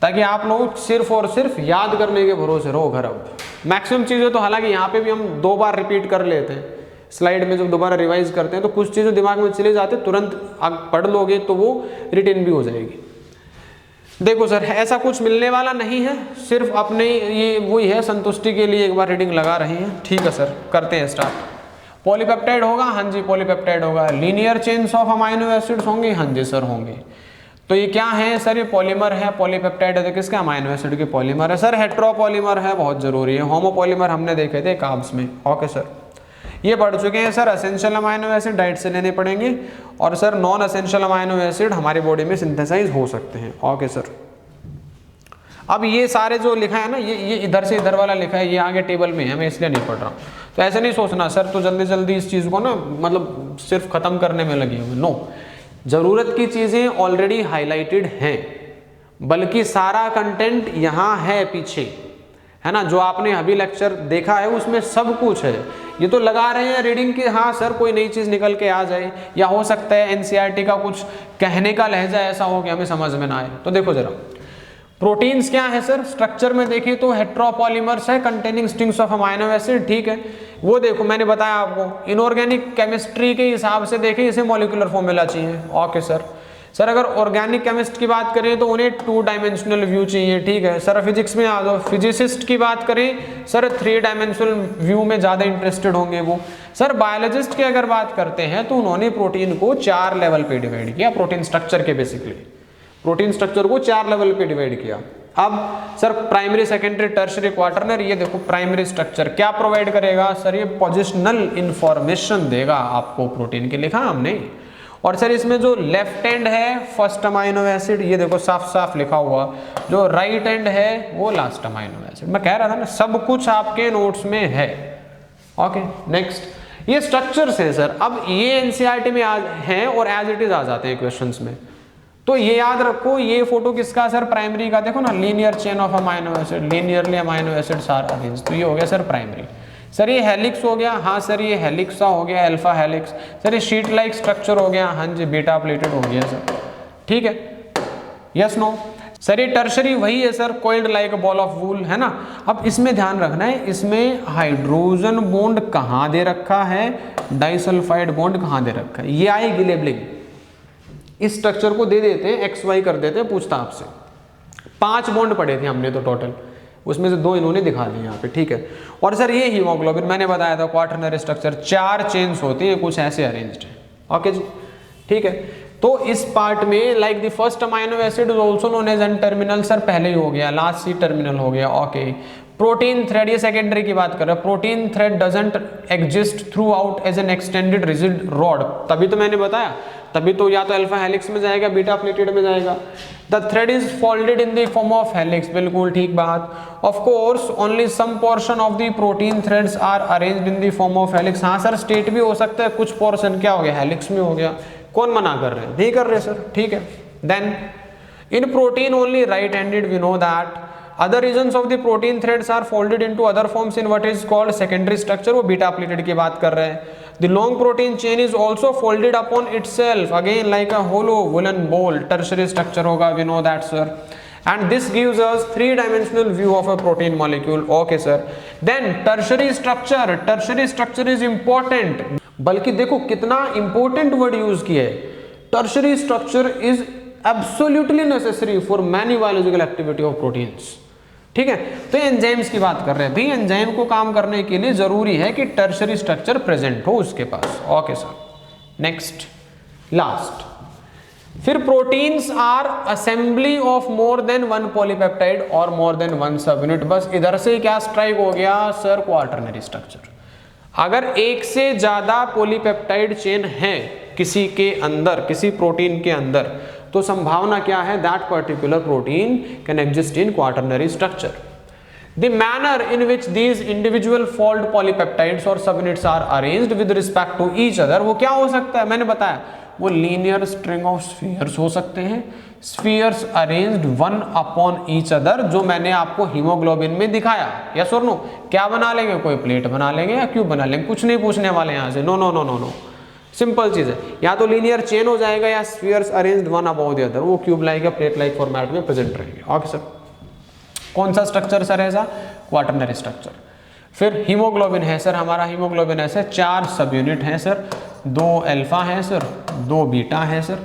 Speaker 1: ताकि आप लोग सिर्फ और सिर्फ याद करने के भरोसे रहो घर। अब मैक्सिमम चीज़ें तो हालांकि यहाँ पे भी हम 2 बार रिपीट कर लेते हैं, स्लाइड में जब दोबारा रिवाइज करते हैं तो कुछ चीज़ें दिमाग में चले जाते, तुरंत आप पढ़ लोगे तो वो रिटेन भी हो जाएगी। देखो सर, ऐसा कुछ मिलने वाला नहीं है, सिर्फ अपने ये वही है, संतुष्टि के लिए एक बार रीडिंग लगा रहे हैं। ठीक है सर, करते हैं स्टार्ट। पॉलीपेप्टाइड होगा? हाँ जी पॉलीपेप्टाइड होगा। Linear chains of amino acids होंगे? हाँ जी सर होंगे। तो ये क्या है सर? ये पॉलीमर है, पॉलीपेप्टाइड है तो किसके? अमाइनो एसिड के पॉलीमर है सर। हेट्रोपॉलीमर है, बहुत जरूरी है। होमोपॉलीमर हमने देखे थे कार्ब्स में। ओके सर, ये पढ़ चुके हैं sir. Essential amino acid diet से लेने पड़ेंगे, और sir non essential amino acid हमारी बॉडी में सिंथेसाइज हो सकते हैं। ओके सर, अब ये सारे जो लिखा है ना, ये इधर से इधर वाला लिखा है, ये आगे टेबल में है, मैं इसलिए नहीं पढ़ रहा हूँ। तो ऐसे नहीं सोचना सर तो जल्दी जल्दी इस चीज़ को ना मतलब सिर्फ खत्म करने में लगे हुए। नो, जरूरत की चीज़ें ऑलरेडी हाईलाइटेड हैं, बल्कि सारा कंटेंट यहाँ है पीछे, है ना। जो आपने अभी लेक्चर देखा है उसमें सब कुछ है। ये तो लगा रहे हैं रीडिंग की, हाँ सर कोई नई चीज़ निकल के आ जाए, या हो सकता है एनसीईआरटी का कुछ कहने का लहजा ऐसा हो कि हमें समझ में ना आए। तो देखो जरा, प्रोटीन्स क्या है सर? स्ट्रक्चर में देखें तो हेट्रोपॉलीमर्स है containing strings of amino acid. ठीक है, वो देखो मैंने बताया आपको, इनऑर्गेनिक केमिस्ट्री के हिसाब से देखें इसे मॉलिक्यूलर फॉर्मूला चाहिए। Okay sir. सर अगर ऑर्गेनिक केमिस्ट की बात करें तो उन्हें 2 डायमेंशनल व्यू चाहिए। ठीक है सर। फिजिक्स में आ जाओ, फिजिसिस्ट की बात करें सर 3 डायमेंशनल व्यू में ज़्यादा इंटरेस्टेड होंगे वो। सर बायोलॉजिस्ट की अगर बात करते हैं तो उन्होंने प्रोटीन को 4 लेवल पे डिवाइड किया, प्रोटीन स्ट्रक्चर के बेसिकली प्रोटीन स्ट्रक्चर को 4 लेवल पे डिवाइड किया। अब sir primary, secondary, tertiary, quaternary, ये देखो प्राइमरी स्ट्रक्चर क्या प्रोवाइड करेगा सर? ये पोजिशनल इंफॉर्मेशन देगा आपको प्रोटीन के, लिखा हमने। और सर इसमें जो लेफ्ट हैंड है फर्स्ट अमाइनो एसिड, ये देखो साफ साफ लिखा हुआ। जो राइट हैंड है वो लास्ट अमाइनो एसिड। मैं कह रहा था ना सब कुछ आपके नोट्स में है। ओके नेक्स्ट, ये स्ट्रक्चर्स हैं सर। अब ये एनसीईआरटी में हैं और एज इट इज आ जाते हैं क्वेश्चंस में। तो ये याद रखो, ये फोटो किसका सर? प्राइमरी का। देखो ना, linear chain of amino acid, linearly amino acids are arranged. तो ये हो गया सर प्राइमरी। सर ये हेलिक्स हो गया? हाँ सर ये हेलिक्स हो गया, अल्फा हेलिक्स। सर ये शीट लाइक स्ट्रक्चर हो गया? हाँ जी बीटा प्लेटेड हो गया सर। ठीक है, यस नो? सर ये टर्शरी वही है sir, coiled like ball of wool, है ना। अब इसमें ध्यान रखना है, इसमें हाइड्रोजन बॉन्ड कहाँ दे रखा है, डाइसल्फाइड बॉन्ड कहाँ दे रखा है, ये आएगी लेबलिंग। इस स्ट्रक्चर को दे देते हैं, XY कर देते हैं, पूछता आपसे। 5 बॉन्ड पढ़े थे हमने तो टोटल, उसमें से 2 इन्होंने दिखा दिए यहाँ पे। ठीक है, और सर ये हीमोग्लोबिन मैंने बताया था क्वार्टरनरी स्ट्रक्चर, 4 चेन्स होती है, कुछ ऐसे अरेंज्ड है। ओके जी, ठीक है। तो इस पार्ट में like the first amino acid is also known as N terminal. Sir पहले ही हो गया, लास्ट सी टर्मिनल हो गया। ओके, प्रोटीन थ्रेड, ये सेकेंडरी की बात कर रहे हैं। Protein thread doesn't exist throughout as an extended rigid rod, तभी तो मैंने बताया, तभी तो या तो अल्फा हेलिक्स में जाएगा, बीटा प्लेटेड में जाएगा। The thread is folded in the form of helix, बिल्कुल ठीक बात। Of course only some portion of the protein threads are arranged in the form of helix. हाँ सर, स्टेट भी हो सकता है, कुछ पोर्शन क्या हो गया, हेलिक्स में हो गया। कौन मना कर रहे हैं, नहीं कर रहे सर, ठीक है। Then in protein only right handed we know that other regions of the protein threads are folded into other forms in what is called secondary structure, वो बीटा प्लेटेड की बात कर रहे हैं। The long protein chain is also folded upon itself again like a hollow woolen ball, tertiary structure होगा, we know that sir, and this gives us three-dimensional view of a protein molecule, okay sir। Then tertiary structure is important, बल्कि देखो कितना important word use किया है, tertiary structure is absolutely necessary for many biological activity of proteins, ठीक है। तो enzymes की बात कर रहे हैं भाई, एंजाइम को काम करने के लिए जरूरी है कि टर्शरी स्ट्रक्चर प्रेजेंट हो उसके पास, ओके सर। नेक्स्ट लास्ट, फिर proteins are assembly of more than one polypeptide और more than one subunit. बस इधर से क्या स्ट्राइक हो गया सर, क्वाटरनरी स्ट्रक्चर। अगर एक से ज्यादा पॉलीपेप्टाइड चेन है किसी के अंदर, किसी प्रोटीन के अंदर, तो संभावना क्या है, that particular protein can exist in quaternary structure. The manner in which these individual fold polypeptides और subunits are arranged with respect to each other, वो क्या हो सकता है, मैंने बताया वो लीनियर स्ट्रिंग ऑफ स्फीयर्स हो सकते हैं, spheres arranged one upon each other, जो मैंने आपको हीमोग्लोबिन में दिखाया। यस और नो, क्या बना लेंगे, कोई प्लेट बना लेंगे या क्यूब बना लेंगे, कुछ नहीं पूछने वाले यहाँ से, no no no no no, simple चीज है, या तो लीनियर चेन हो जाएगा या spheres arranged one above the other, वो क्यूब लाइक या प्लेट लाइक फॉर्मेट में प्रेजेंट रहेंगे, ओके सर। कौन सा स्ट्रक्चर सर ऐसा, क्वाटरनरी स्ट्रक्चर। फिर हीमोग्लोबिन है सर, हमारा हीमोग्लोबिन ऐसे 4 सब यूनिट हैं सर, 2 अल्फा है सर, 2 बीटा है sir,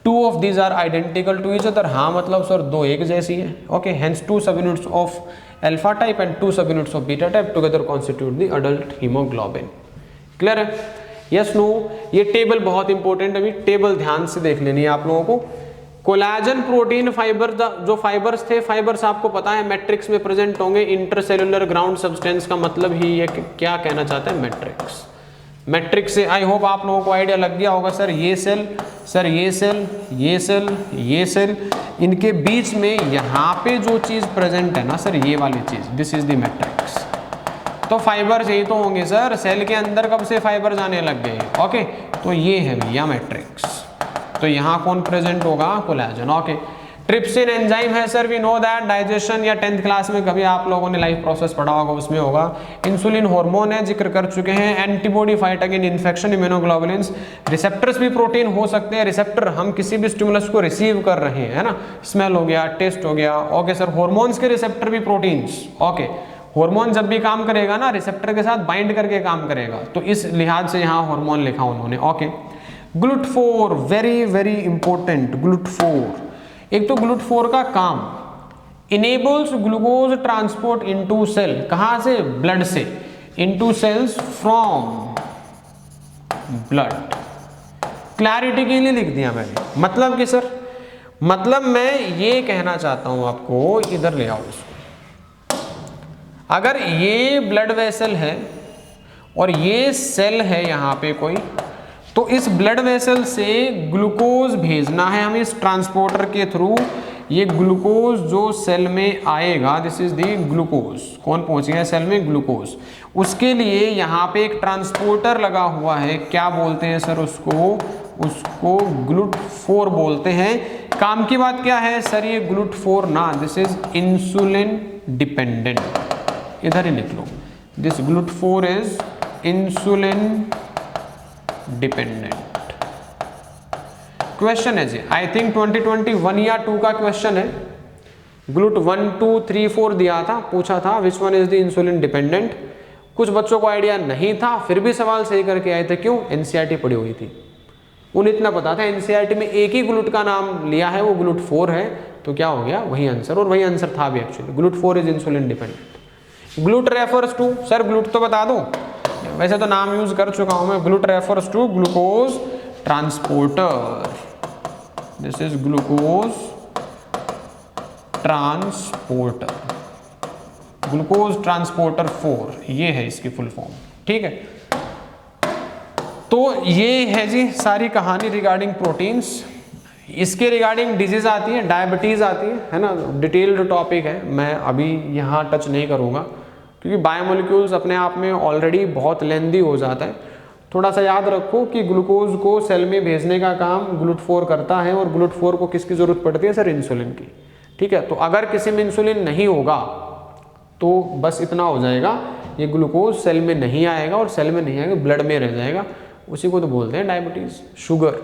Speaker 1: 2 of these are identical to each other, हाँ मतलब सर 2 एक जैसी है, ओके, हेंस 2 सब units of alpha type and 2 सब units of beta type together constitute the adult haemoglobin. Clear है, यस नो। ये टेबल बहुत इंपॉर्टेंट है, अभी टेबल ध्यान से देख लेनी है आप लोगों को। कोलाजन प्रोटीन फाइबर, जो फाइबर्स थे, फाइबर्स आपको पता है मैट्रिक्स में प्रेजेंट होंगे, इंटरसेलुलर ग्राउंड सब्सटेंस का मतलब ही ये क्या कहना चाहते हैं, मैट्रिक्स। मैट्रिक्स से आई होप आप लोगों को आइडिया लग गया होगा सर, ये सेल सर, ये सेल, ये सेल, ये सेल, इनके बीच में यहाँ पे जो चीज प्रेजेंट है ना सर, ये वाली चीज, दिस इज द मैट्रिक्स। तो फाइबर्स यही तो होंगे सर, सेल के अंदर कब से फाइबर जाने लग गए, ओके, तो ये है भैया मैट्रिक्स। तो यहाँ कौन प्रेजेंट होगा, कोलाजन, ओके। ट्रिप्सिन एंजाइम है sir, we know that, digestion या 10th क्लास में कभी आप लोगों ने लाइफ प्रोसेस पढ़ा होगा, उसमें होगा। इंसुलिन हार्मोन है, जिक्र कर चुके हैं। Antibody fight against infection, immunoglobulins. Receptors भी प्रोटीन हो सकते हैं, रिसेप्टर हम किसी भी स्टिमुलस को रिसीव कर रहे हैं, है ना, स्मेल हो गया, टेस्ट हो गया, ओके सर। हार्मोन्स के रिसेप्टर भी प्रोटीन्स, ओके। हार्मोन जब भी काम करेगा ना, रिसेप्टर के साथ बाइंड करके काम करेगा, तो इस लिहाज से यहाँ हार्मोन लिखा उन्होंने, okay. GLUT4 very very important, GLUT4। एक तो GLUT4 का काम, enables glucose transport into cell, कहां से, ब्लड से, into cells from blood. Clarity के लिए लिख दिया मैंने, मतलब कि सर, मतलब मैं ये कहना चाहता हूं आपको, इधर ले आओ इसको। अगर ये ब्लड वेसल है और ये सेल है यहाँ पे कोई, तो इस ब्लड वेसल से ग्लूकोज भेजना है हमें इस ट्रांसपोर्टर के थ्रू। ये ग्लूकोज जो सेल में आएगा, दिस इज दी ग्लूकोज, कौन पहुंचेगा सेल में, ग्लूकोज। उसके लिए यहाँ पे एक ट्रांसपोर्टर लगा हुआ है, क्या बोलते हैं सर उसको GLUT4 बोलते हैं। काम की बात क्या है सर, ये GLUT4 ना, दिस इज इंसुलिन डिपेंडेंट, इधर ही लिख लो, this GLUT4 is insulin dependent. Question है जी, आई थिंक 2021 या 2 का क्वेश्चन है। GLUT1 2 3 4 दिया था, पूछा था which one is the insulin dependent. कुछ बच्चों को आइडिया नहीं था, फिर भी सवाल सही करके आए थे, क्यों, एनसीईआरटी पढ़ी हुई थी, उन्हें इतना पता था एनसीईआरटी में एक ही GLUT का नाम लिया है, वो GLUT4 है, तो क्या हो गया, वही आंसर, और वही आंसर था भी actually, GLUT4 is insulin dependent. GLUT refers to, sir GLUT तो बता दो, वैसे तो नाम यूज कर चुका हूं मैं। GLUT refers to glucose transporter, this is glucose transporter, glucose transporter 4, ये है इसकी फुल फॉर्म, ठीक है। तो ये है जी सारी कहानी रिगार्डिंग प्रोटीन्स। इसके रिगार्डिंग डिजीज आती है, डायबिटीज़ आती है ना, डिटेल्ड टॉपिक है, मैं अभी यहाँ टच नहीं करूँगा क्योंकि बायोमोलिक्यूल्स अपने आप में ऑलरेडी बहुत लेंदी हो जाता है। थोड़ा सा याद रखो कि ग्लूकोज को सेल में भेजने का काम GLUT4 करता है, और GLUT4 को किसकी ज़रूरत पड़ती है सर? इंसुलिन की, ठीक है। तो अगर किसी में इंसुलिन नहीं होगा तो बस इतना हो जाएगा, ये ग्लूकोज सेल में नहीं आएगा, और सेल में नहीं आएगा ब्लड में रह जाएगा, उसी को तो बोलते हैं diabetes, sugar.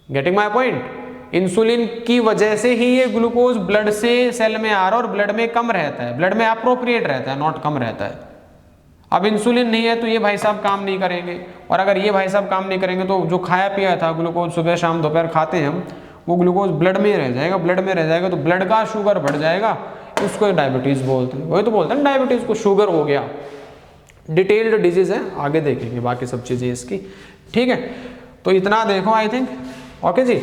Speaker 1: Getting my point? Insulin की वजह से ही ये ग्लूकोज ब्लड से सेल में आ रहा है, और ब्लड में कम रहता है, ब्लड में अप्रोप्रिएट रहता है, नॉट कम रहता है। अब इंसुलिन नहीं है तो ये भाई साहब काम नहीं करेंगे, और अगर ये भाई साहब काम नहीं करेंगे तो जो खाया पिया था ग्लूकोज सुबह शाम दोपहर खाते हैं हम, वो ग्लूकोज ब्लड में रह जाएगा, ब्लड में रह जाएगा तो ब्लड का शुगर बढ़ जाएगा, उसको डायबिटीज़ बोलते हैं। वही तो बोलते हैं डायबिटीज़ को, शुगर हो गया। डिटेल्ड डिजीज है, आगे देखेंगे बाकी सब चीज़ें इसकी, ठीक है। तो इतना देखो आई थिंक, ओके जी।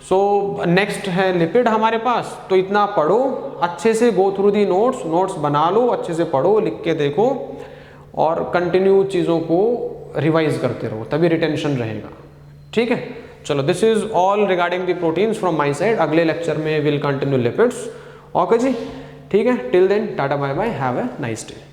Speaker 1: सो नेक्स्ट है लिपिड हमारे पास, तो इतना पढ़ो अच्छे से, गो थ्रू दी नोट्स बना लो, अच्छे से पढ़ो, लिख के देखो, और कंटिन्यू चीज़ों को रिवाइज करते रहो, तभी रिटेंशन रहेगा, ठीक है। चलो, this is all regarding the proteins from my side. अगले लेक्चर में विल कंटिन्यू लिपिड्स, ओके जी, ठीक है। Till then tata bye bye, have a nice day.